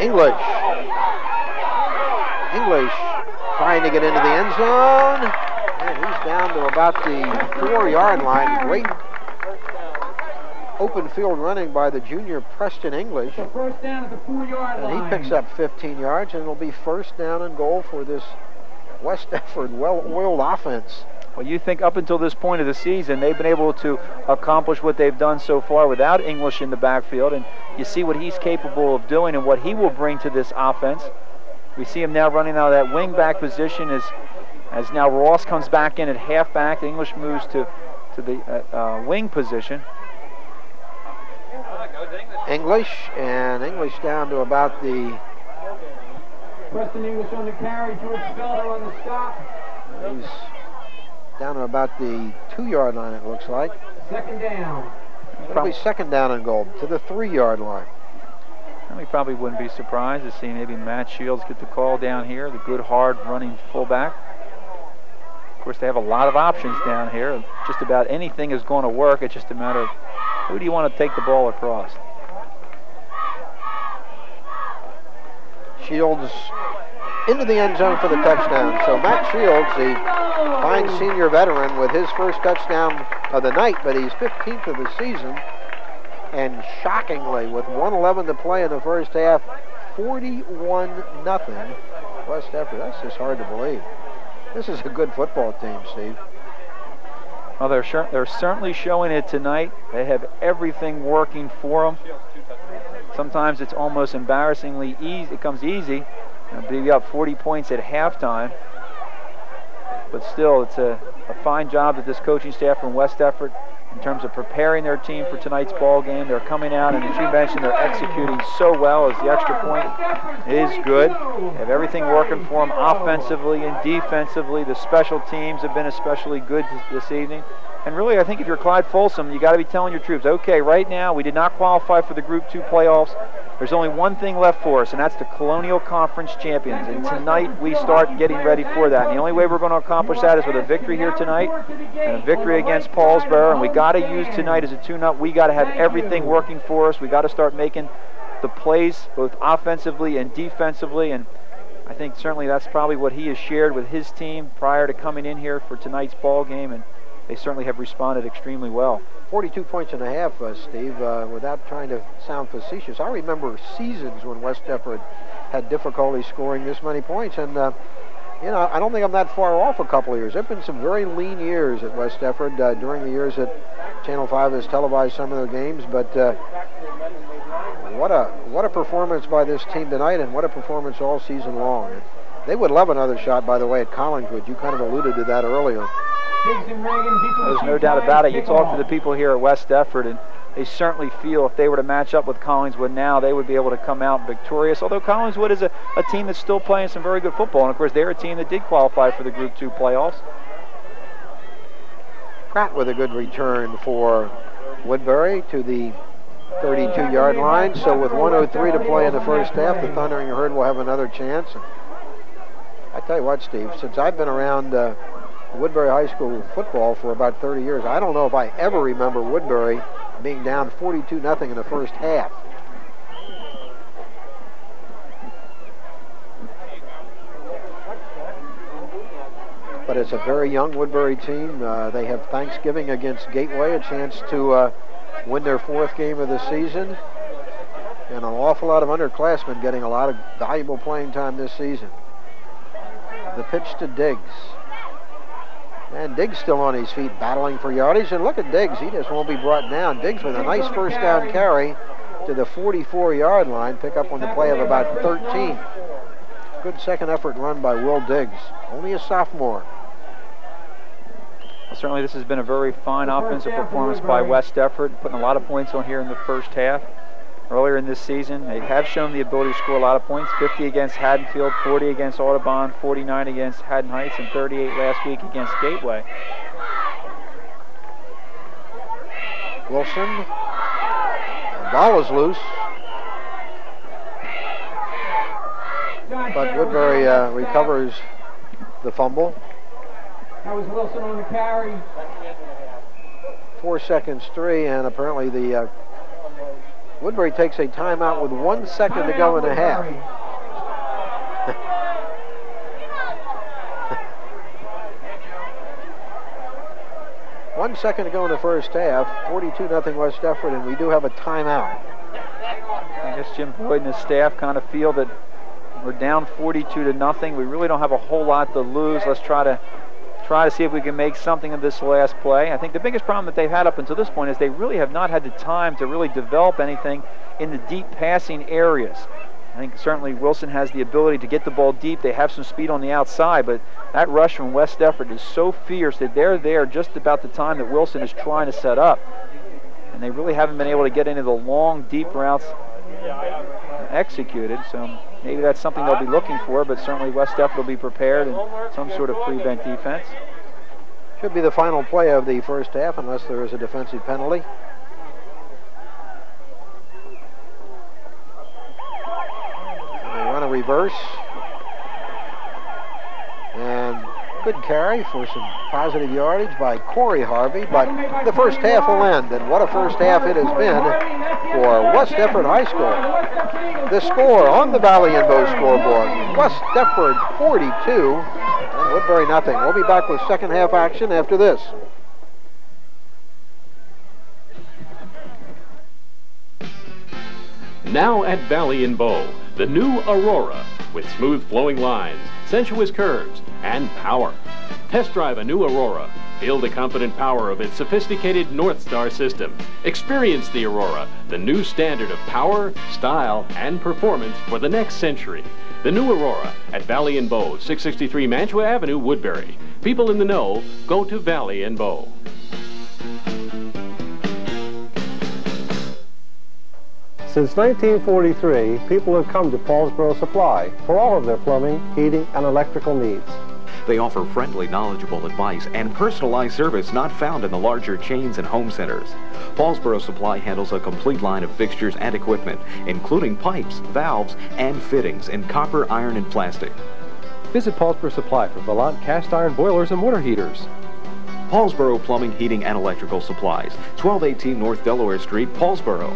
English trying to get into the end zone, and he's down to about the 4-yard line. Great open field running by the junior Preston English. First down at the 4-yard line. And he picks up 15 yards, and it'll be 1st down and goal for this West Deptford well-oiled offense. Well, you think up until this point of the season, they've been able to accomplish what they've done so far without English in the backfield, and you see what he's capable of doing and what he will bring to this offense. We see him now running out of that wing-back position as now Ross comes back in at halfback. English moves to the wing position. English down to about the... Preston English on the carry, George Felder on the stop. He's down to about the 2-yard line, it looks like. 2nd down. Probably 2nd down and goal to the 3-yard line. And we probably wouldn't be surprised to see maybe Matt Shields get the call down here, the good, hard running fullback. Of course, they have a lot of options down here. Just about anything is going to work. It's just a matter of who do you want to take the ball across. Shields into the end zone for the touchdown. So Matt Shields, the fine senior veteran, with his first touchdown of the night, but he's 15th of the season. And shockingly, with 1:11 to play in the first half, 41-0 West Deptford. That's just hard to believe. This is a good football team, Steve. Well, they're certainly showing it tonight. They have everything working for them. Sometimes it's almost embarrassingly easy. It comes easy. Be up 40 points at halftime. But still, it's a fine job that this coaching staff from West Deptford in terms of preparing their team for tonight's ball game. They're coming out, and as you mentioned, they're executing so well as the extra point is good. They have everything working for them offensively and defensively. The special teams have been especially good this evening. And really, I think if you're Clyde Folsom, you got to be telling your troops, okay, right now we did not qualify for the Group 2 playoffs. There's only one thing left for us, and that's the Colonial Conference champions. And tonight we start getting ready for that. And the only way we're going to accomplish that is with a victory here tonight and a victory against Paulsboro. And we got to use tonight as a tune-up. We got to have everything working for us. We got to start making the plays both offensively and defensively. And I think certainly that's probably what he has shared with his team prior to coming in here for tonight's ball game, and they certainly have responded extremely well. 42 points and a half, Steve, without trying to sound facetious. I remember seasons when West Deptford had difficulty scoring this many points, and you know, I don't think I'm that far off a couple of years. There have been some very lean years at West Deptford during the years that Channel 5 has televised some of their games, but what a performance by this team tonight, and what a performance all season long. They would love another shot, by the way, at Collingswood. You kind of alluded to that earlier. There's no doubt about it. You talk to the people here at West Deptford, and they certainly feel if they were to match up with Collingswood now, they would be able to come out victorious. Although Collingswood is a team that's still playing some very good football, and of course they're a team that did qualify for the Group 2 playoffs. Pratt with a good return for Woodbury to the 32-yard line. So with 1:03 to play in the first half, the Thundering Herd will have another chance. I tell you what, Steve, since I've been around Woodbury High School football for about 30 years, I don't know if I ever remember Woodbury being down 42-0 in the first half. But it's a very young Woodbury team. They have Thanksgiving against Gateway, a chance to win their 4th game of the season, and an awful lot of underclassmen getting a lot of valuable playing time this season. The pitch to Diggs. And Diggs still on his feet battling for yardage. And look at Diggs. He just won't be brought down. Diggs with a nice first down carry to the 44-yard line. Pick up on the play of about 13. Good second effort run by Will Diggs. Only a sophomore. Well, certainly this has been a very fine offensive performance by West Deptford, putting a lot of points on here in the first half. Earlier in this season, they have shown the ability to score a lot of points. 50 against Haddonfield, 40 against Audubon, 49 against Haddon Heights, and 38 last week against Gateway. Wilson. The ball is loose. But Woodbury recovers the fumble. That was Wilson on the carry. 4 seconds, 3, and apparently the Woodbury takes a timeout with 1 second to go in the half. 1 second to go in the first half. 42-0 West Deptford, and we do have a timeout. I guess Jim Boyd and his staff kind of feel that we're down 42-0. We really don't have a whole lot to lose. Let's try to see if we can make something of this last play. I think the biggest problem that they've had up until this point is they really have not had the time to really develop anything in the deep passing areas. I think certainly Wilson has the ability to get the ball deep. They have some speed on the outside, but that rush from West Deptford is so fierce that they're there just about the time that Wilson is trying to set up. And they really haven't been able to get into the long, deep routes executed. So maybe that's something they'll be looking for, but certainly West Deptford will be prepared in some sort of prevent defense. Should be the final play of the first half unless there is a defensive penalty. They run a reverse. And good carry for some positive yardage by Corey Harvey, but the first half will end, and what a first half it has been for West Deptford High School. The score on the Valley and Bow scoreboard, West Deptford 42 and Woodbury nothing. We'll be back with second half action after this. Now at Valley and Bow, the new Aurora with smooth flowing lines, sensuous curves, and power. Test drive a new Aurora. Feel the confident power of its sophisticated North Star system. Experience the Aurora, the new standard of power, style, and performance for the next century. The new Aurora at Valley and Bow, 663 Mantua Avenue, Woodbury. People in the know, go to Valley and Bow. Since 1943, people have come to Paulsboro Supply for all of their plumbing, heating, and electrical needs. They offer friendly, knowledgeable advice and personalized service not found in the larger chains and home centers. Paulsboro Supply handles a complete line of fixtures and equipment, including pipes, valves, and fittings in copper, iron, and plastic. Visit Paulsboro Supply for Valant cast iron boilers and water heaters. Paulsboro Plumbing, Heating, and Electrical Supplies, 1218 North Delaware Street, Paulsboro.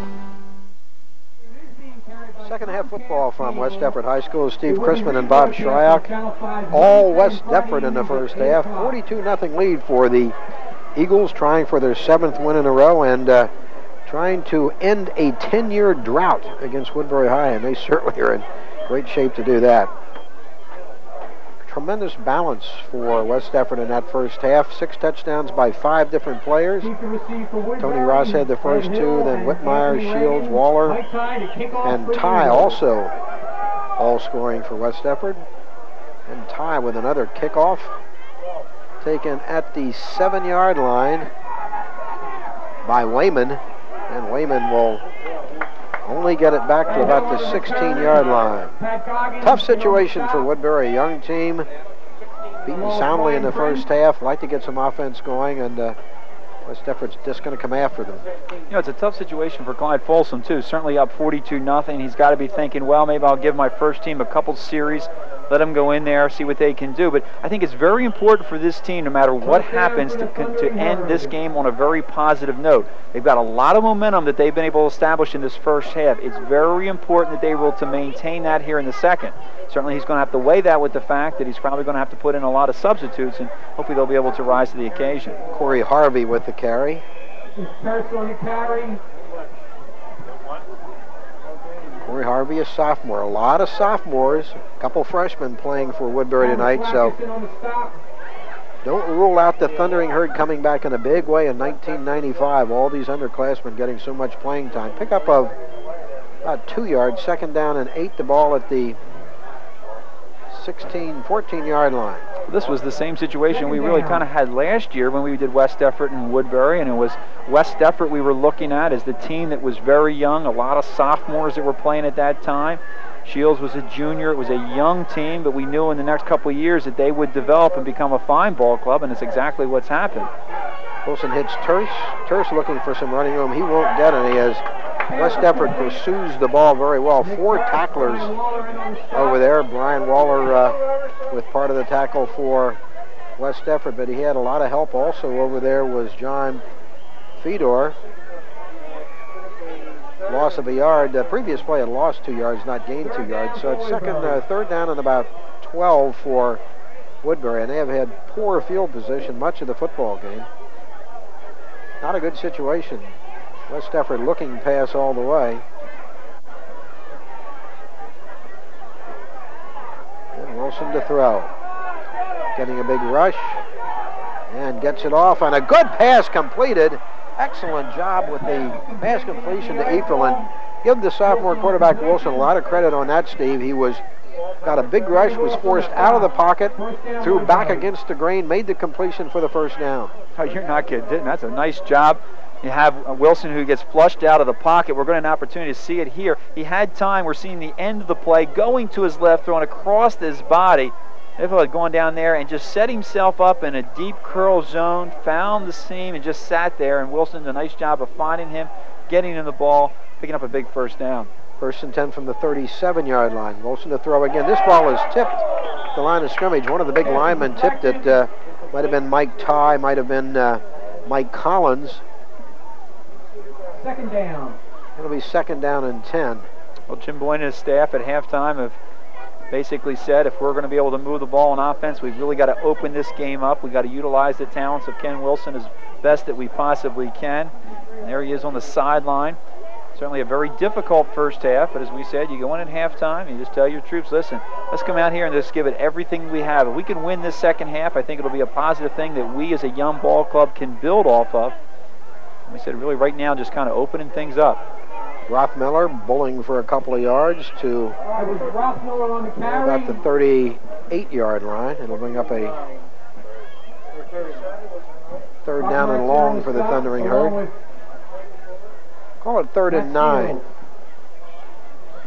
Second half football from West Deptford High School. Steve Chrisman and Bob Shryock. All West Deptford in the first half. 42-0 lead for the Eagles, trying for their 7th win in a row and trying to end a 10-year drought against Woodbury High, and they certainly are in great shape to do that. Tremendous balance for West Deptford in that first half. 6 touchdowns by 5 different players. Tony Ross had the first 2, then Whitmire, Shields, Waller, and Ty also all scoring for West Deptford. And Ty with another kickoff taken at the 7-yard line by Wayman, and Wayman will only get it back to about the 16-yard line. Tough situation for Woodbury, a young team, beaten soundly in the first half, like to get some offense going, and West Deptford's just going to come after them. You know, it's a tough situation for Clyde Folsom, too. Certainly up 42-0. He's got to be thinking, well, maybe I'll give my first team a couple series, let them go in there, see what they can do. But I think it's very important for this team, no matter what happens, to end this game on a very positive note. They've got a lot of momentum that they've been able to establish in this first half. It's very important that they're able to maintain that here in the second. Certainly he's going to have to weigh that with the fact that he's probably going to have to put in a lot of substitutes, and hopefully they'll be able to rise to the occasion. Corey Harvey with the carry. Corey Harvey, a sophomore. A lot of sophomores, a couple freshmen playing for Woodbury tonight, so don't rule out the Thundering Herd coming back in a big way in 1995. All these underclassmen getting so much playing time. Pickup of about 2 yards, 2nd down and 8, the ball at the 14-yard line. This was the same situation we really kind of had last year when we did West Deptford and Woodbury, and it was West Deptford we were looking at as the team that was very young, a lot of sophomores that were playing at that time. Shields was a junior. It was a young team, but we knew in the next couple of years that they would develop and become a fine ball club, and it's exactly what's happened. Wilson hits Terse. Terse looking for some running room. He won't get any as West Deptford pursues the ball very well. 4 tacklers over there. Brian Waller with part of the tackle for West Deptford, but he had a lot of help also over there was John Fedor. Loss of a yard. The previous play had lost 2 yards, not gained 2 yards. So it's 3rd down and about 12 for Woodbury, and they have had poor field position much of the football game. Not a good situation. West Deptford looking pass all the way. And Wilson to throw. Getting a big rush. And gets it off, and a good pass completed. Excellent job with the pass completion to Eferlin. Give the sophomore quarterback Wilson a lot of credit on that, Steve. He got a big rush, was forced out of the pocket, threw back against the grain, made the completion for the 1st down. Oh, you're not kidding. That's a nice job. You have Wilson who gets flushed out of the pocket. We're going to have an opportunity to see it here. He had time. We're seeing the end of the play, going to his left, throwing across his body. Eferlin had gone down there and just set himself up in a deep curl zone, found the seam, and just sat there. And Wilson did a nice job of finding him, getting him the ball, picking up a big 1st down. 1st and 10 from the 37-yard line. Wilson to throw again. This ball is tipped at the line of scrimmage. One of the big linemen tipped it. Might have been Mike Ty, might have been Mike Collins. 2nd down. It'll be 2nd down and 10. Well, Jim Boyne and his staff at halftime have basically said if we're going to be able to move the ball on offense, we've really got to open this game up. We've got to utilize the talents of Ken Wilson as best that we possibly can. And there he is on the sideline. Certainly a very difficult first half, but as we said, you go in at halftime, you just tell your troops, listen, let's come out here and just give it everything we have. If we can win this second half, I think it'll be a positive thing that we as a young ball club can build off of. And we said really right now just kind of opening things up. Rothmiller bowling for a couple of yards to about the 38-yard line. It'll bring up a 3rd down and long for the Thundering Herd. Call it 3rd and 9.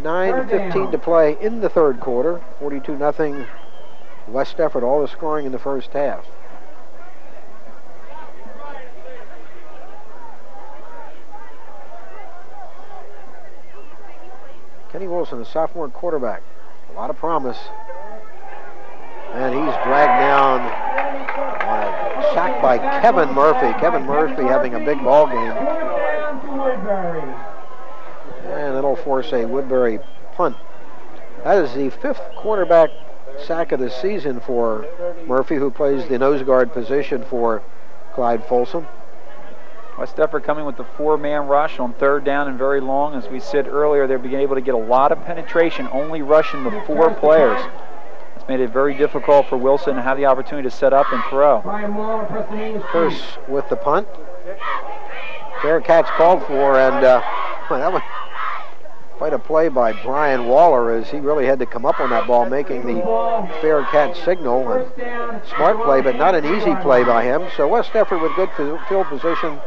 9:15 to play in the 3rd quarter. 42-0 West Deptford, all the scoring in the first half. Kenny Wilson, a sophomore quarterback. A lot of promise. And he's dragged down on a sack by Kevin Murphy. Kevin Murphy having a big ball game. And it'll force a Woodbury punt. That is the 5th quarterback sack of the season for Murphy, who plays the nose guard position for Clyde Folsom. West Defford coming with the 4-man rush on 3rd down and very long. As we said earlier, they're being able to get a lot of penetration, only rushing the 4 players. It's made it very difficult for Wilson to have the opportunity to set up and throw. Curse with the punt. Fair catch called for, and that was quite a play by Brian Waller, as he really had to come up on that ball, making the fair catch signal. And smart play, but not an easy play by him. So West Defford with good field position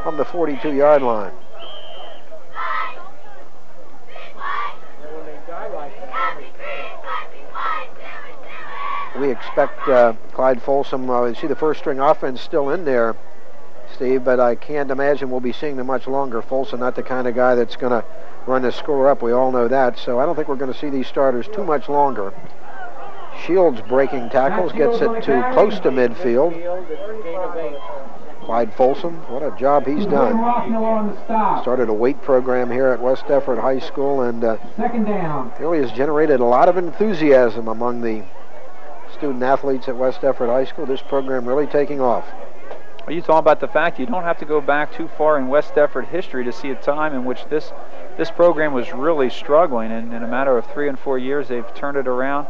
from the 42-yard line. We expect Clyde Folsom, you see the first-string offense still in there, Steve, but I can't imagine we'll be seeing them much longer. Folsom, not the kind of guy that's going to run the score up. We all know that, so I don't think we're going to see these starters too much longer. Shields breaking tackles, gets it to close to midfield. Clyde Folsom, what a job he's done. Started a weight program here at West Defford High School, and really has generated a lot of enthusiasm among the student athletes at West Defford High School. This program really taking off. Well, you talk about the fact you don't have to go back too far in West Defford history to see a time in which this program was really struggling, and in a matter of 3 and 4 years they've turned it around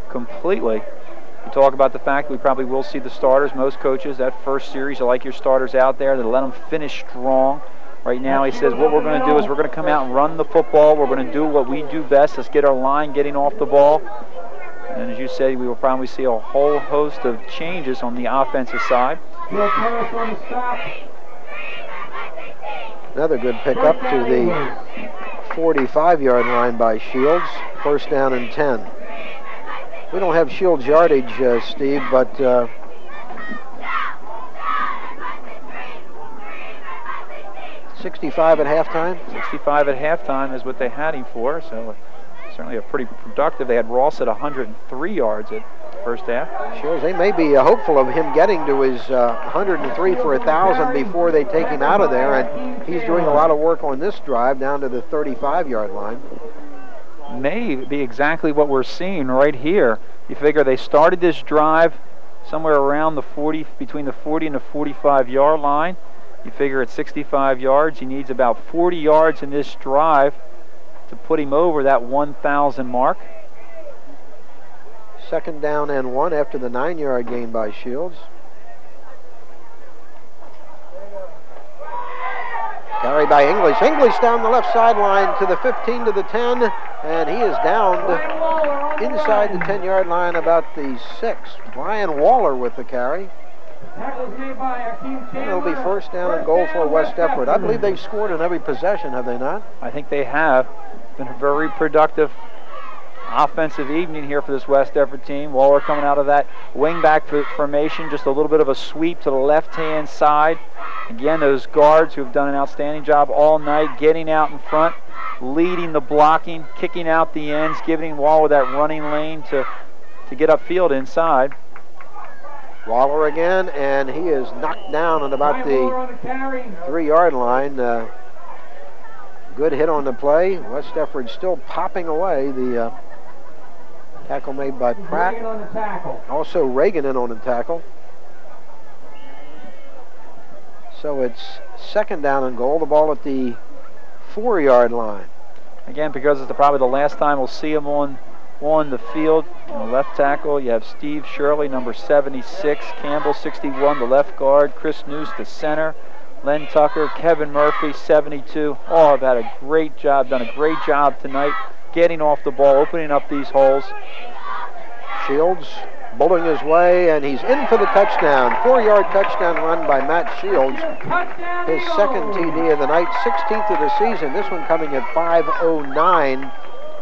completely. You talk about the fact we probably will see the starters. Most coaches, that first series, you like your starters out there, to let them finish strong. Right now he says what we're going to do is we're going to come out and run the football. We're going to do what we do best. Let's get our line getting off the ball. And as you say, we will probably see a whole host of changes on the offensive side. Another good pickup to the 45-yard line by Shields. 1st down and 10. We don't have Shields yardage, Steve, but 65 at halftime? 65 at halftime is what they had him for, so certainly a pretty productive. They had Ross at 103 yards at first half. Shields, they may be hopeful of him getting to his 103 for 1,000 before they take him out of there, and he's doing a lot of work on this drive down to the 35-yard line. May be exactly what we're seeing right here. You figure they started this drive somewhere around the 40, between the 40 and the 45-yard line. You figure at 65 yards, he needs about 40 yards in this drive to put him over that 1,000 mark. 2nd down and 1 after the 9-yard gain by Shields. Carry by English. English down the left sideline to the 15 to the 10, and he is downed inside the 10-yard line about the 6. Brian Waller with the carry. It'll be 1st down and goal for West Defford. I believe they've scored in every possession, have they not? I think they have. Been a very productive offensive evening here for this West Defford team. Waller coming out of that wingback formation, just a little bit of a sweep to the left-hand side. Again, those guards who have done an outstanding job all night, getting out in front, leading the blocking, kicking out the ends, giving Waller that running lane to get upfield inside. Waller again, and he is knocked down at about the 3-yard line. Good hit on the play. West Defford still popping away. The tackle made by Pratt. Also Reagan in on the tackle. So it's 2nd down and goal. The ball at the 4-yard line. Again, because it's probably the last time we'll see him on the field. On the left tackle, you have Steve Shirley, number 76, Campbell, 61, the left guard, Chris Noose, the center, Len Tucker, Kevin Murphy, 72. All have had a great job, done a great job tonight getting off the ball, opening up these holes. Shields bowling his way, and he's in for the touchdown. 4-yard touchdown run by Matt Shields. His 2nd TD of the night, 16th of the season. This one coming at 5:09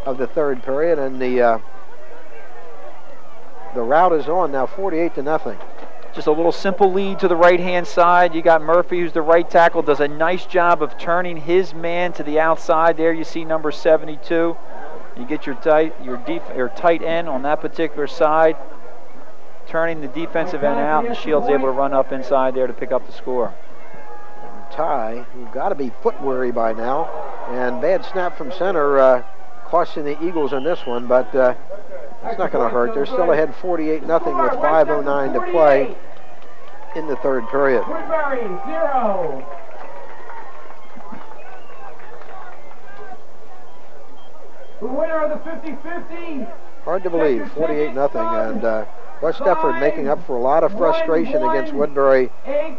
of the 3rd period, and the route is on now, 48-0. Just a little simple lead to the right-hand side. You got Murphy, who's the right tackle, does a nice job of turning his man to the outside. There you see number 72. You get your tight end on that particular side, turning the defensive end out, and Shields able to run up inside there to pick up the score. Ty, who's got to be foot weary by now, and bad snap from center, costing the Eagles in this one, but it's not going to hurt. They're still ahead 48-0 with 5:09 to play in the third period. Woodbury, 0. The winner of the 50-50. Hard to believe, 48-0 and West Deptford making up for a lot of frustration against Woodbury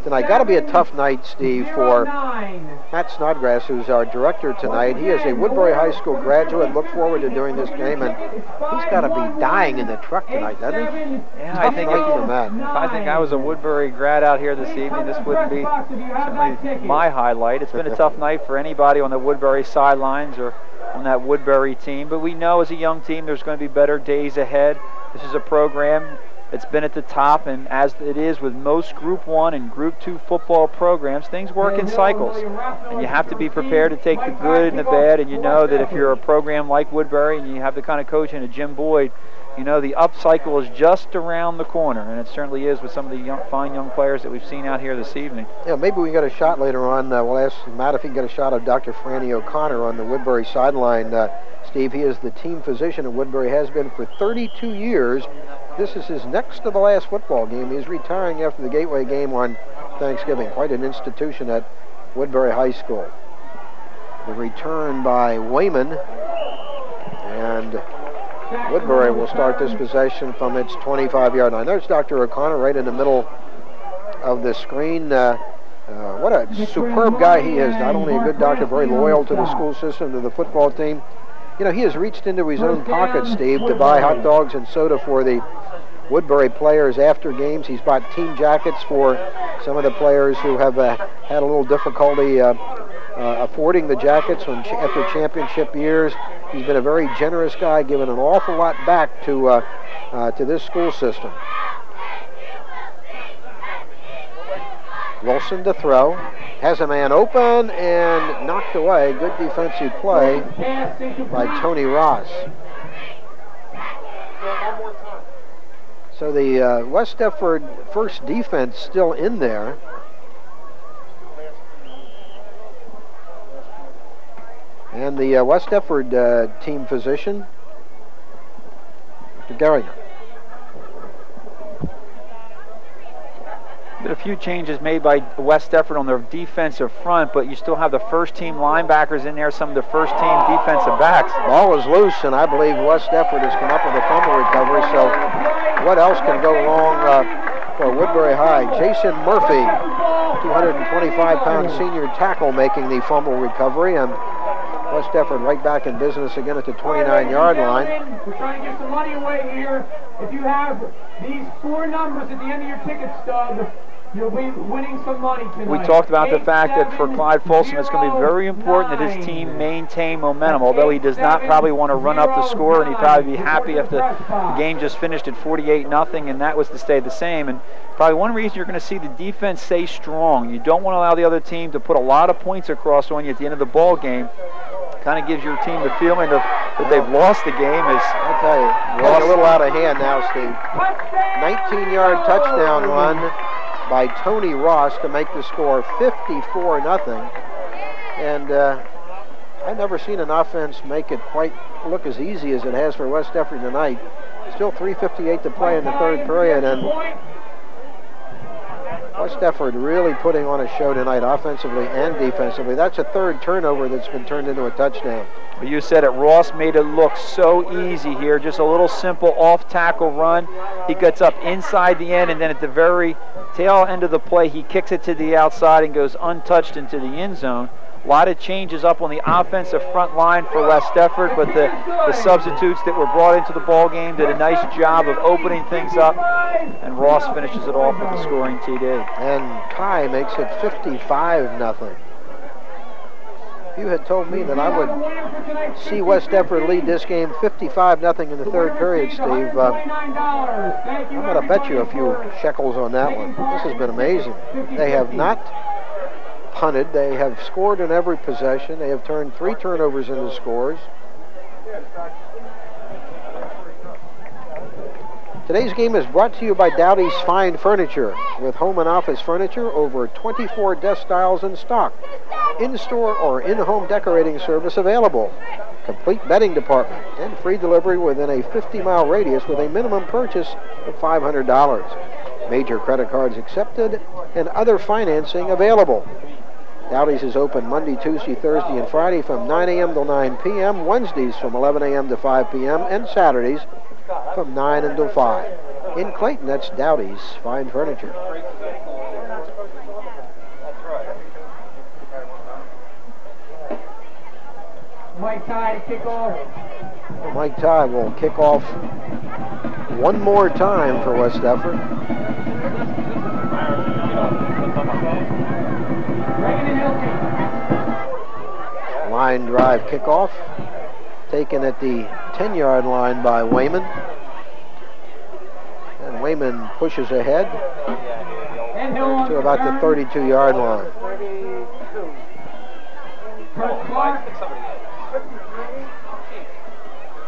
tonight. Got to be a tough night, Steve, for Matt Snodgrass, who's our director tonight. He is a Woodbury High School graduate. Look forward to doing this game, and he's got to be dying in the truck tonight, doesn't he? Yeah, I think if I think I was a Woodbury grad out here this evening, this wouldn't be certainly my highlight. It's been a tough night for anybody on the Woodbury sidelines or on that Woodbury team, but we know as a young team there's going to be better days ahead. This is a program that's been at the top, and as it is with most Group 1 and Group 2 football programs, things work in cycles, and you have to be prepared to take the good and the bad. And you know that if you're a program like Woodbury and you have the kind of coaching of Jim Boyd, you know the up cycle is just around the corner, and it certainly is with some of the fine young players that we've seen out here this evening. Yeah, maybe we get a shot later on. We'll ask Matt if he can get a shot of Dr. Franny O'Connor on the Woodbury sideline. Steve, he is the team physician at Woodbury, has been for 32 years. This is his next to the last football game. He's retiring after the Gateway game on Thanksgiving. Quite an institution at Woodbury High School. The return by Wayman, and Woodbury will start this possession from its 25-yard line. There's Dr. O'Connor right in the middle of the screen. What a superb guy he is. Not only a good doctor, very loyal to the school system, to the football team. You know, he has reached into his own pocket, Steve, to buy hot dogs and soda for the Woodbury players after games. He's bought team jackets for some of the players who have had a little difficulty affording the jackets after championship years. He's been a very generous guy, giving an awful lot back to this school system. Wilson to throw. Has a man open and knocked away. Good defensive play by Tony Ross. So the West Deptford first defense still in there. And the West Deptford team physician, Mr. Geringer. Been a few changes made by West Deptford on their defensive front, but you still have the first team linebackers in there, some of the first team defensive backs. Ball is loose, and I believe West Deptford has come up with a fumble recovery, so what else can go wrong for Woodbury High? Jason Murphy, 225-pound senior tackle, making the fumble recovery, and West Deptford right back in business again at the 29-yard line. We're trying to get some money away here. If you have these 4 numbers at the end of your ticket stub, you'll be winning some money tonight. We talked about the fact that for Clyde Folsom, it's going to be very important that his team maintain momentum, although he does not probably want to run up the score, and he'd probably be happy if the game just finished at 48-0, and that was to stay the same. And probably one reason you're going to see the defense stay strong. You don't want to allow the other team to put a lot of points across on you at the end of the ball game. Kind of gives your team the feeling of that they've lost the game. I'll tell you, lost a little out of hand now, Steve. 19-yard touchdown run by Tony Ross to make the score 54-0. And I've never seen an offense make it quite look as easy as it has for West Deptford tonight. Still 3:58 to play in the third period, and West Deptford really putting on a show tonight, offensively and defensively. That's a third turnover that's been turned into a touchdown. Well, you said it. Ross made it look so easy here. Just a little simple off-tackle run. He gets up inside the end, and then at the very tail end of the play, he kicks it to the outside and goes untouched into the end zone. A lot of changes up on the offensive front line for West Deptford, but the substitutes that were brought into the ball game did a nice job of opening things up, and Ross finishes it off with the scoring TD. And Kai makes it 55-0. If you had told me that I would see West Deptford lead this game 55-0 in the third period, Steve, I'm going to bet you a few shekels on that one. This has been amazing. They have not punted. They have scored in every possession. They have turned 3 turnovers into scores. Today's game is brought to you by Dowdy's Fine Furniture. With home and office furniture, over 24 desk styles in stock. In-store or in-home decorating service available. complete bedding department, and free delivery within a 50-mile radius with a minimum purchase of $500. Major credit cards accepted and other financing available. Dowdy's is open Monday, Tuesday, Thursday, and Friday from 9 a.m. till 9 p.m., Wednesdays from 11 a.m. to 5 p.m., and Saturdays from 9 until 5. In Clayton, that's Dowdy's Fine Furniture. Mike Ty to kick off. Mike Ty will kick off one more time for West Defford. Line drive kickoff, taken at the 10-yard line by Wayman. And Wayman pushes ahead to about the 32-yard line.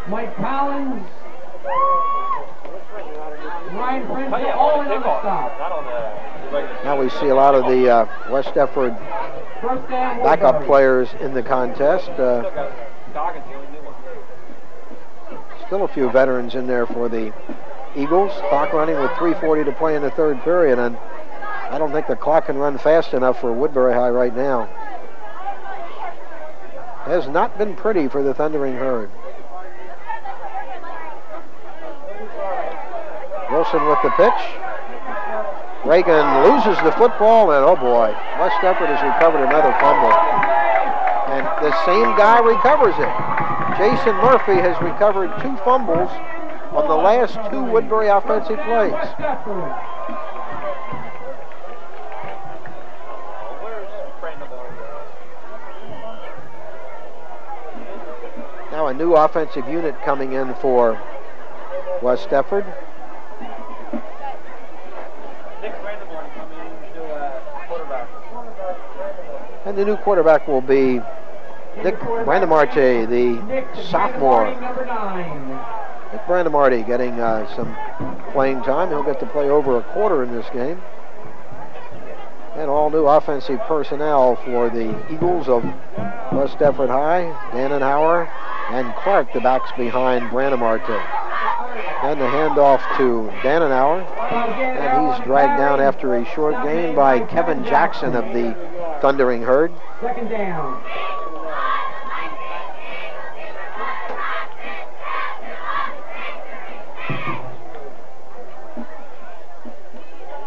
Mike Collins, Ryan Prince, all in on the stop. Now we see a lot of the West Defford backup players in the contest. Still a few veterans in there for the Eagles. Clock running with 3:40 to play in the third period, and I don't think the clock can run fast enough for Woodbury High right now. Has not been pretty for the Thundering Herd. Wilson with the pitch. Reagan loses the football, and oh boy, West Defford has recovered another fumble. And the same guy recovers it. Jason Murphy has recovered 2 fumbles on the last 2 Woodbury offensive plays. Now a new offensive unit coming in for West Defford. And the new quarterback will be Nick Brandamarte, the sophomore. Nick Brandamarte getting some playing time. He'll get to play over a quarter in this game. And all new offensive personnel for the Eagles of West Defford High. Dannenhauer and Clark, the backs behind Brandamarte. And the handoff to Dannenhauer. And he's dragged down after a short gain by Kevin Jackson of the Thundering Herd. Second down.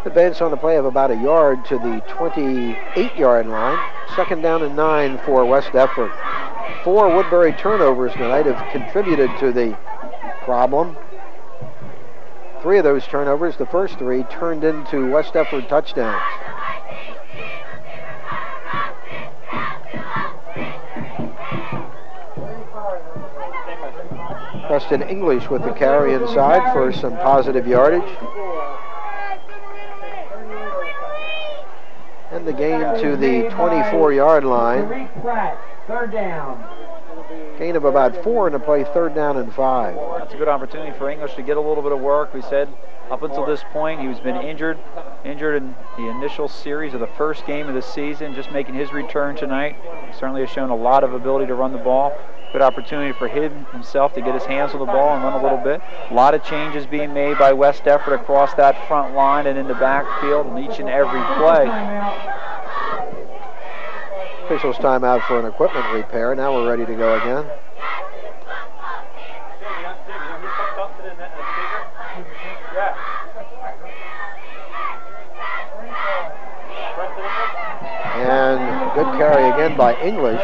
Advance on the play of about a yard to the 28-yard line. Second down and 9 for West Defford. 4 Woodbury turnovers tonight have contributed to the problem. 3 of those turnovers, the first 3, turned into West Defford touchdowns. Preston English with the carry inside for some positive yardage. And the gain to the 24-yard line. Third down. Gain of about 4 in the play, 3rd down and 5. That's a good opportunity for English to get a little bit of work. We said up until this point he was been injured in the initial series of the first game of the season, just making his return tonight. He certainly has shown a lot of ability to run the ball. Good opportunity for him himself to get his hands on the ball and run a little bit. A lot of changes being made by West Defford across that front line and in the backfield in each and every play. Officials timeout for an equipment repair. Now we're ready to go again. And good carry again by English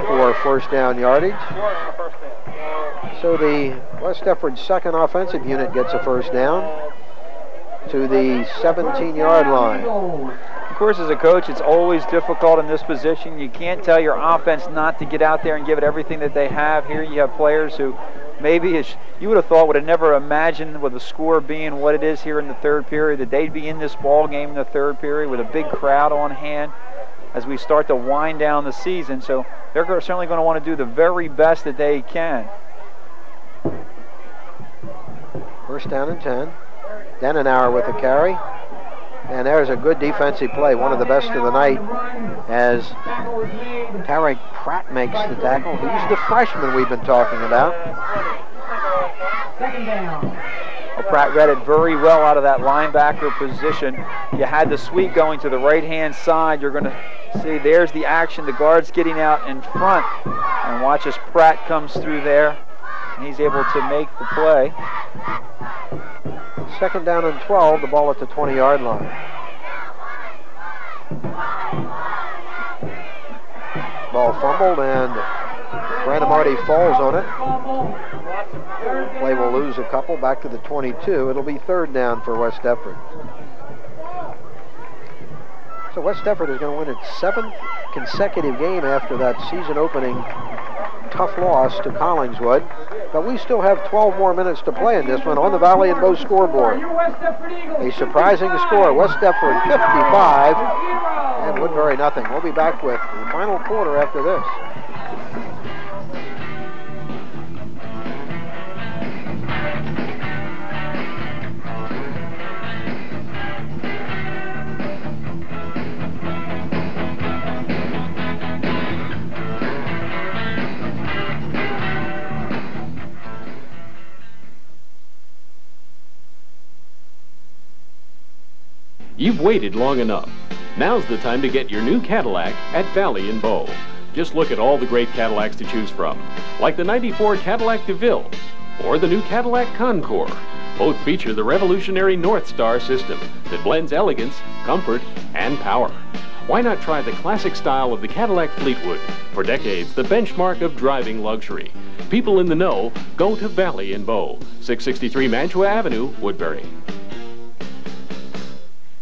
for first down yardage. So the West Defford second offensive unit gets a first down to the 17-yard line. Of course, as a coach, it's always difficult in this position. You can't tell your offense not to get out there and give it everything that they have. Here you have players who maybe you would have thought would have never imagined with the score being what it is here in the third period that they'd be in this ball game in the third period with a big crowd on hand as we start to wind down the season. So they're certainly going to want to do the very best that they can. First down and 10. Dannenhauer with a carry. And there's a good defensive play, one of the best of the night, as Tarek Pratt makes the tackle. He's the freshman we've been talking about. Second down. Well, Pratt read it very well out of that linebacker position. You had the sweep going to the right-hand side. You're going to see there's the action. The guard's getting out in front. And watch as Pratt comes through there. And he's able to make the play. Second down and 12, the ball at the 20-yard line. Ball fumbled, and Brandon Marty falls on it. Play will lose a couple, back to the 22. It'll be third down for West Deptford. So West Deptford is going to win its 7th consecutive game after that season-opening tough loss to Collingswood. But we still have 12 more minutes to play in this one on the Valley and Bow scoreboard. A surprising score, West Deptford 55 and Woodbury nothing. We'll be back with the final quarter after this. You've waited long enough. Now's the time to get your new Cadillac at Valley and Bow. Just look at all the great Cadillacs to choose from, like the '94 Cadillac DeVille or the new Cadillac Concours. Both feature the revolutionary North Star system that blends elegance, comfort, and power. Why not try the classic style of the Cadillac Fleetwood? For decades, the benchmark of driving luxury. People in the know go to Valley and Bow, 663 Mantua Avenue, Woodbury.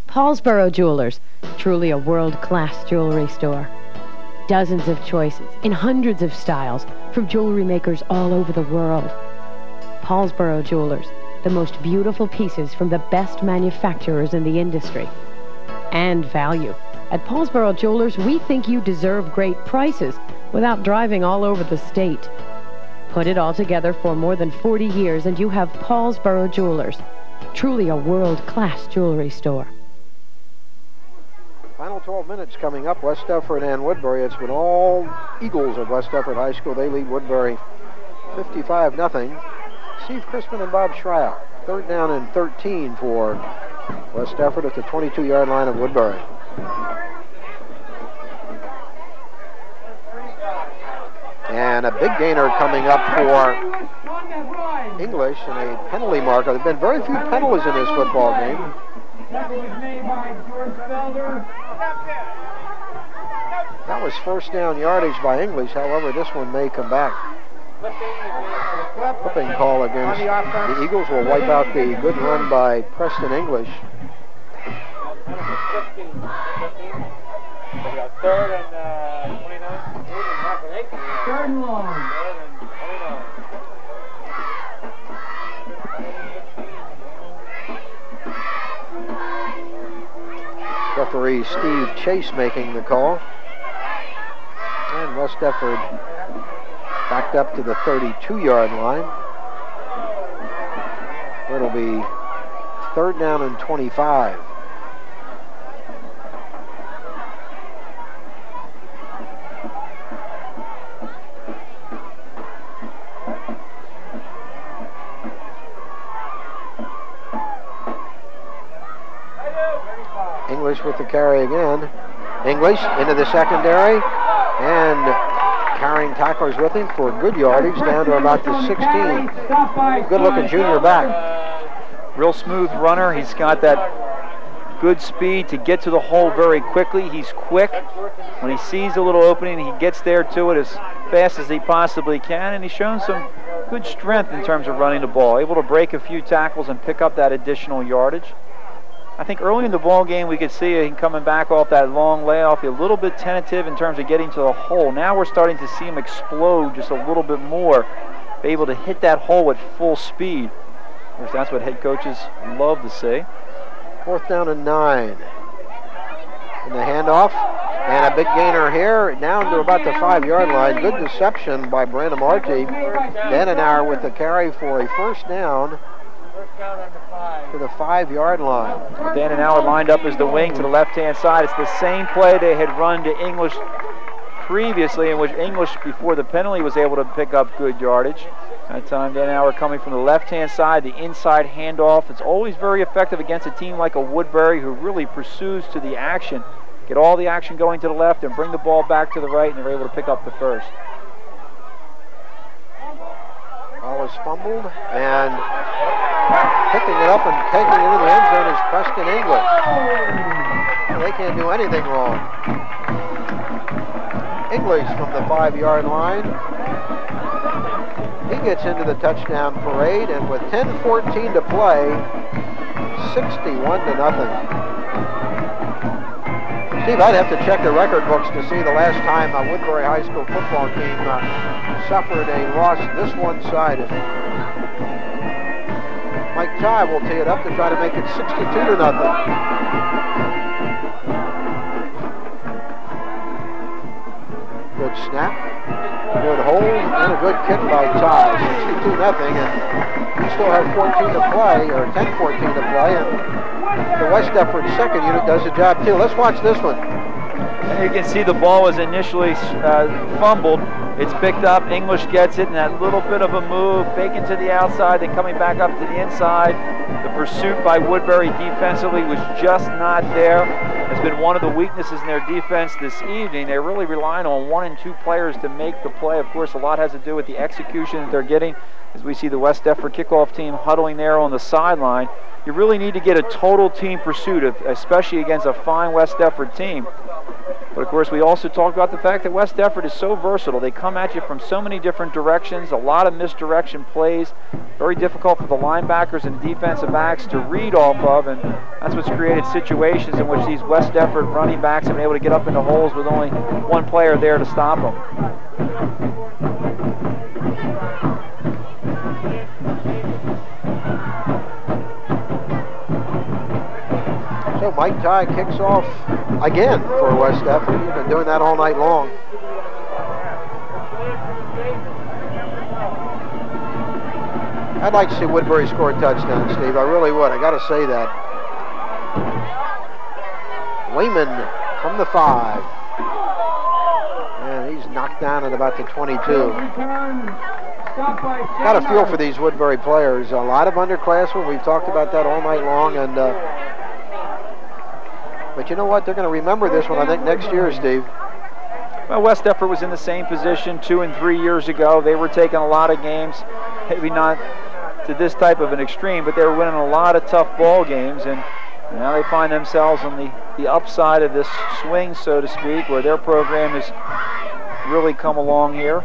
Paulsboro Jewelers, truly a world-class jewelry store. Dozens of choices in hundreds of styles from jewelry makers all over the world. Paulsboro Jewelers, the most beautiful pieces from the best manufacturers in the industry. And value. At Paulsboro Jewelers, we think you deserve great prices without driving all over the state. Put it all together for more than 40 years and you have Paulsboro Jewelers, truly a world-class jewelry store. Final 12 minutes coming up, West Deptford and Woodbury. It's been all Eagles of West Deptford High School. They lead Woodbury 55-0. Steve Crispin and Bob Schreier. Third down and 13 for West Deptford at the 22-yard line of Woodbury. And a big gainer coming up for English and a penalty marker. There have been very few penalties in this football game. That was first down yardage by English. However, this one may come back. Flipping call against the Eagles will wipe out the good run by Preston English. Third and 29. Third and long. Referee Steve Chase making the call. And West Deptford backed up to the 32-yard line. It'll be third down and 25. English with the carry again. English into the secondary and carrying tacklers with him for good yardage down to about the 16. Good looking junior back. Real smooth runner. He's got that good speed to get to the hole very quickly. He's quick. When he sees a little opening, he gets there to it as fast as he possibly can, and he's shown some good strength in terms of running the ball. Able to break a few tackles and pick up that additional yardage. I think early in the ball game we could see him coming back off that long layoff, a little bit tentative in terms of getting to the hole. Now we're starting to see him explode just a little bit more, be able to hit that hole at full speed. Of course, that's what head coaches love to see. Fourth down and 9. And the handoff, and a big gainer here, down to about the 5-yard line. Good deception by Brandon Marty. Danenauer with the carry for a first down to the 5-yard line. Dan and Howard lined up as the wing to the left-hand side. It's the same play they had run to English previously, in which English, before the penalty, was able to pick up good yardage. That time, Dan Howard coming from the left-hand side, the inside handoff. It's always very effective against a team like a Woodbury who really pursues to the action. Get all the action going to the left and bring the ball back to the right, and they're able to pick up the first. Ball is fumbled, and picking it up and taking it into the end zone is Preston English. Well, they can't do anything wrong. English from the 5-yard line. He gets into the touchdown parade, and with 10:14 to play, 61-0. Steve, I'd have to check the record books to see the last time a Woodbury High School football team suffered a loss this one-sided. Mike Ty will tee it up to try to make it 62-0. Good snap, good hold, and a good kick by Ty. 62-0, and we still have 14 to play, or 10-14 to play, and the West Deptford second unit does the job too. Let's watch this one. And you can see the ball was initially fumbled. It's picked up, English gets it, and that little bit of a move, faking to the outside, then coming back up to the inside. The pursuit by Woodbury defensively was just not there. It's been one of the weaknesses in their defense this evening. They're really relying on 1 and 2 players to make the play. Of course, a lot has to do with the execution that they're getting. As we see the West Deptford kickoff team huddling there on the sideline, you really need to get a total team pursuit, especially against a fine West Deptford team. But of course, we also talked about the fact that West Deptford is so versatile. They come at you from so many different directions, a lot of misdirection plays, very difficult for the linebackers and defensive backs to read off of, and that's what's created situations in which these West Deptford running backs have been able to get up into holes with only one player there to stop them. So Mike Ty kicks off again for West Deptford. He's been doing that all night long. I'd like to see Woodbury score a touchdown, Steve. I really would. I got to say that. Wayman from the 5. And he's knocked down at about the 22. Got a feel for these Woodbury players. A lot of underclassmen. We've talked about that all night long. And but you know what? They're going to remember this one, I think, next year, Steve. Well, West Deptford was in the same position 2 and 3 years ago. They were taking a lot of games, maybe not to this type of an extreme, but they were winning a lot of tough ball games, and now they find themselves on the upside of this swing, so to speak, where their program has really come along here.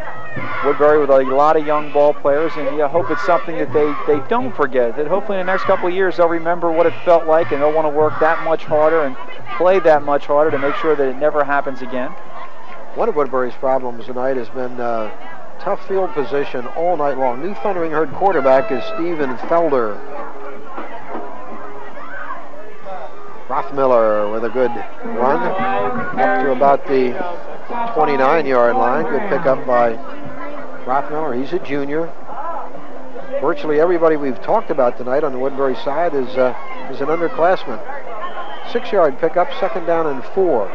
Woodbury with a lot of young ball players, and I hope it's something that they don't forget, that hopefully in the next couple of years they'll remember what it felt like, and they'll want to work that much harder and play that much harder to make sure that it never happens again. One of Woodbury's problems tonight has been tough field position all night long. New Thundering Herd quarterback is Steven Felder. Rothmiller with a good run up to about the 29-yard line. Good pickup by Rothmiller. He's a junior. Virtually everybody we've talked about tonight on the Woodbury side is an underclassman. 6-yard pickup, 2nd down and 4.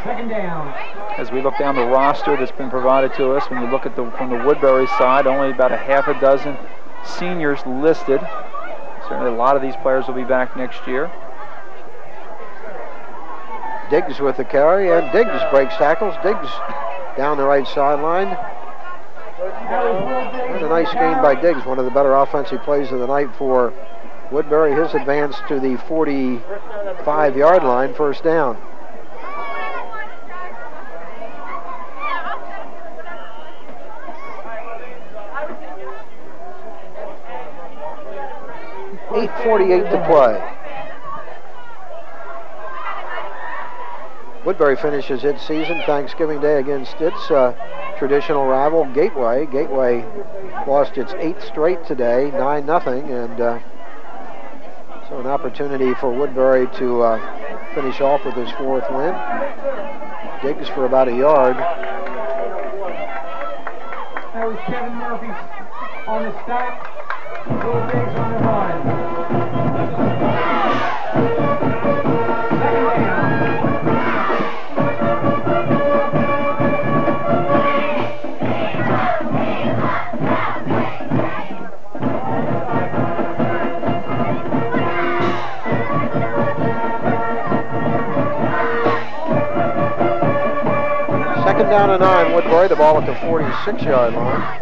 2nd down. As we look down the roster that's been provided to us, when you look at from the Woodbury side, only about a half a dozen seniors listed. Certainly a lot of these players will be back next year. Diggs with the carry, and Diggs breaks tackles. Diggs down the right sideline. And a nice gain by Diggs, one of the better offensive plays of the night for Woodbury. His advance to the 45-yard line, 1st down. .48 to play. Woodbury finishes its season Thanksgiving Day against its traditional rival, Gateway. Gateway lost its 8th straight today, 9-0, and so an opportunity for Woodbury to finish off with his 4th win. Diggs for about a yard. That was Kevin Murphy on the stop. Second down and 9, Woodbury, the ball at the 46-yard line.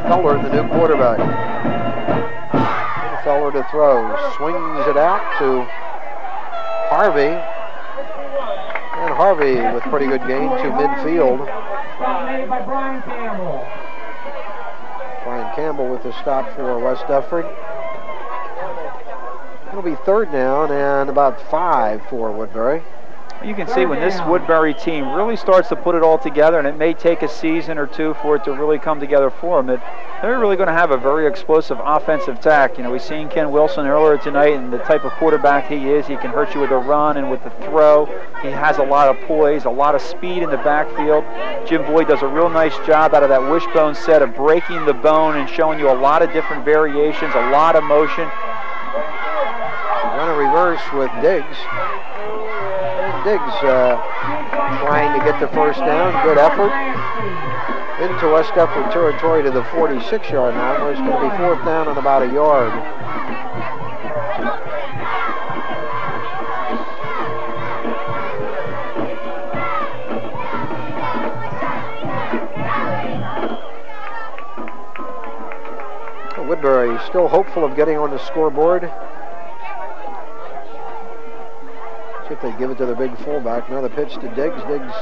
Feller, the new quarterback. Feller to throw, swings it out to Harvey. And Harvey with pretty good gain to midfield. Dominated by Brian Campbell. Brian Campbell with the stop for West Deptford. It'll be third down and about 5 for Woodbury. You can see when this Woodbury team really starts to put it all together, and it may take a season or two for it to really come together for them, that they're really going to have a very explosive offensive attack. You know, we've seen Ken Wilson earlier tonight, and the type of quarterback he is. He can hurt you with a run and with the throw. He has a lot of poise, a lot of speed in the backfield. Jim Boyd does a real nice job out of that wishbone set of breaking the bone and showing you a lot of different variations, a lot of motion. Run a reverse with Diggs. Diggs trying to get the first down. Good effort. Into West Deptford territory to the 46-yard line, where it's going to be fourth down and about a yard. Woodbury still hopeful of getting on the scoreboard. See if they give it to the big fullback. Another pitch to Diggs. Diggs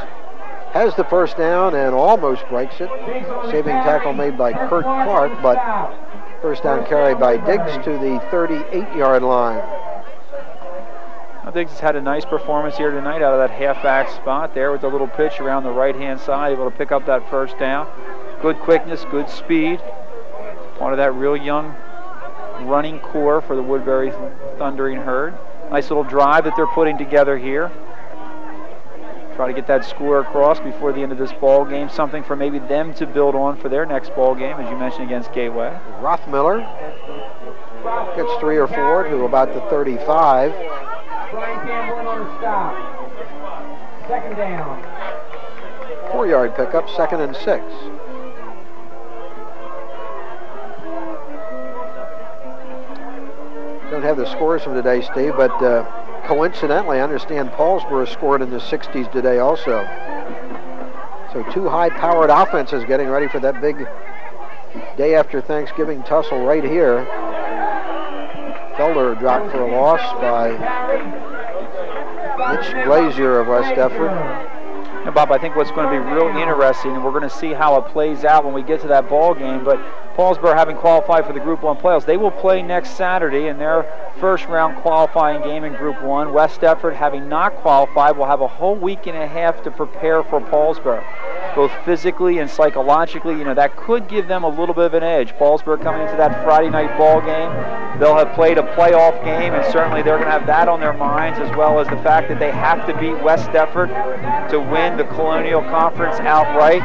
has the first down and almost breaks it. Saving tackle made by Kurt Clark, but first down carry by Diggs to the 38-yard line. Well, Diggs has had a nice performance here tonight out of that halfback spot there with the little pitch around the right-hand side, able to pick up that first down. Good quickness, good speed. Part of that real young running core for the Woodbury Thundering Herd. Nice little drive that they're putting together here. Try to get that score across before the end of this ball game. Something for maybe them to build on for their next ball game, as you mentioned, against Gateway. Rothmiller gets 3 or 4 to about the 35. Brian Campbell on the stop. Second down. 4-yard pickup, 2nd and 6. Don't have the scores from today, Steve, but coincidentally, I understand Paulsboro scored in the 60s today also. So 2 high-powered offenses getting ready for that big day after Thanksgiving tussle right here. Felder dropped for a loss by Mitch Glazier of West Deptford. Yeah, Bob, I think what's going to be real interesting, and we're going to see how it plays out when we get to that ball game, but Paulsboro, having qualified for the Group 1 playoffs, they will play next Saturday in their first-round qualifying game in Group 1. West Deptford, having not qualified, will have a whole week and a half to prepare for Paulsboro, both physically and psychologically. You know, that could give them a little bit of an edge. Paulsboro coming into that Friday night ball game, they'll have played a playoff game, and certainly they're going to have that on their minds, as well as the fact that they have to beat West Deptford to win the Colonial Conference outright.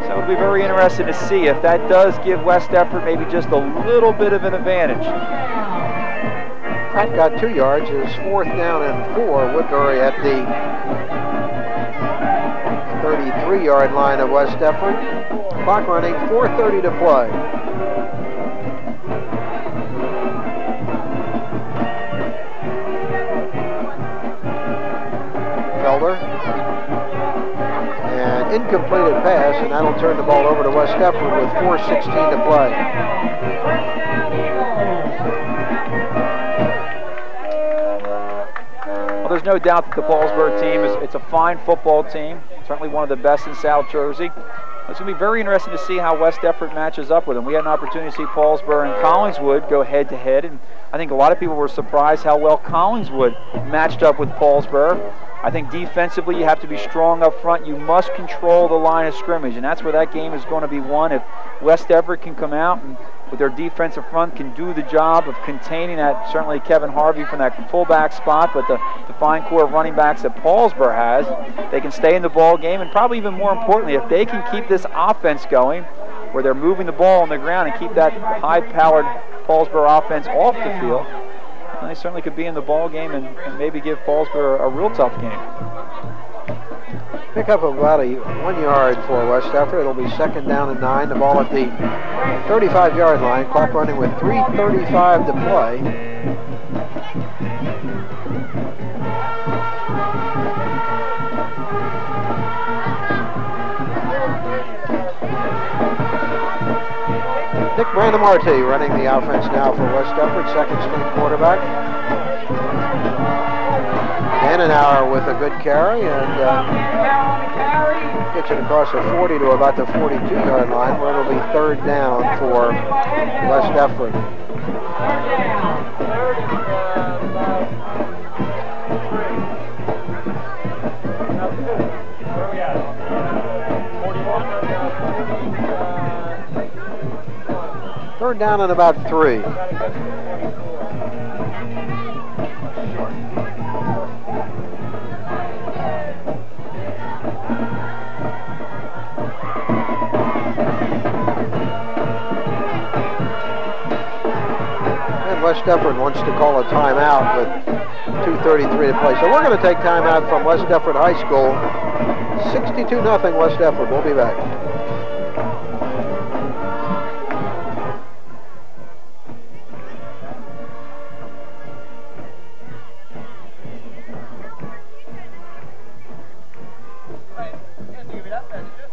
So it'll be very interesting to see if that does give West Deptford maybe just a little bit of an advantage. Pratt got 2 yards. It's 4th down and 4. Woodbury at the 33-yard line of West Deptford. Clock running, 4:30 to play. Felder. An incompleted pass, and that'll turn the ball over to West Deptford with 4:16 to play. Well, there's no doubt that the Paulsboro team it's a fine football team, certainly one of the best in South Jersey. It's going to be very interesting to see how West Deptford matches up with them. We had an opportunity to see Paulsboro and Collingswood go head-to-head, and I think a lot of people were surprised how well Collingswood matched up with Paulsboro. I think defensively you have to be strong up front. You must control the line of scrimmage, and that's where that game is going to be won. If West Deptford can come out and with their defensive front can do the job of containing that, certainly Kevin Harvey from that fullback spot, but the fine core of running backs that Paulsboro has, they can stay in the ball game, and probably even more importantly, if they can keep this offense going, where they're moving the ball on the ground and keep that high-powered Paulsboro offense off the field, they certainly could be in the ball game and maybe give Paulsboro a real tough game. Pick up about 1 yard for West Effort. It'll be 2nd down and 9. The ball at the 35-yard line. Clock running with 3:35 to play. Nick Brandamarty running the offense now for West Effort, second-string quarterback. Annenauer with a good carry and gets it across the 40 to about the 42-yard line, where it'll be 3rd down for West Effort. Third down and about 3. West Effort wants to call a timeout with 2:33 to play. So we're going to take timeout from West Effort High School. 62-0 West Effort. We'll be back. Give it up, that's it.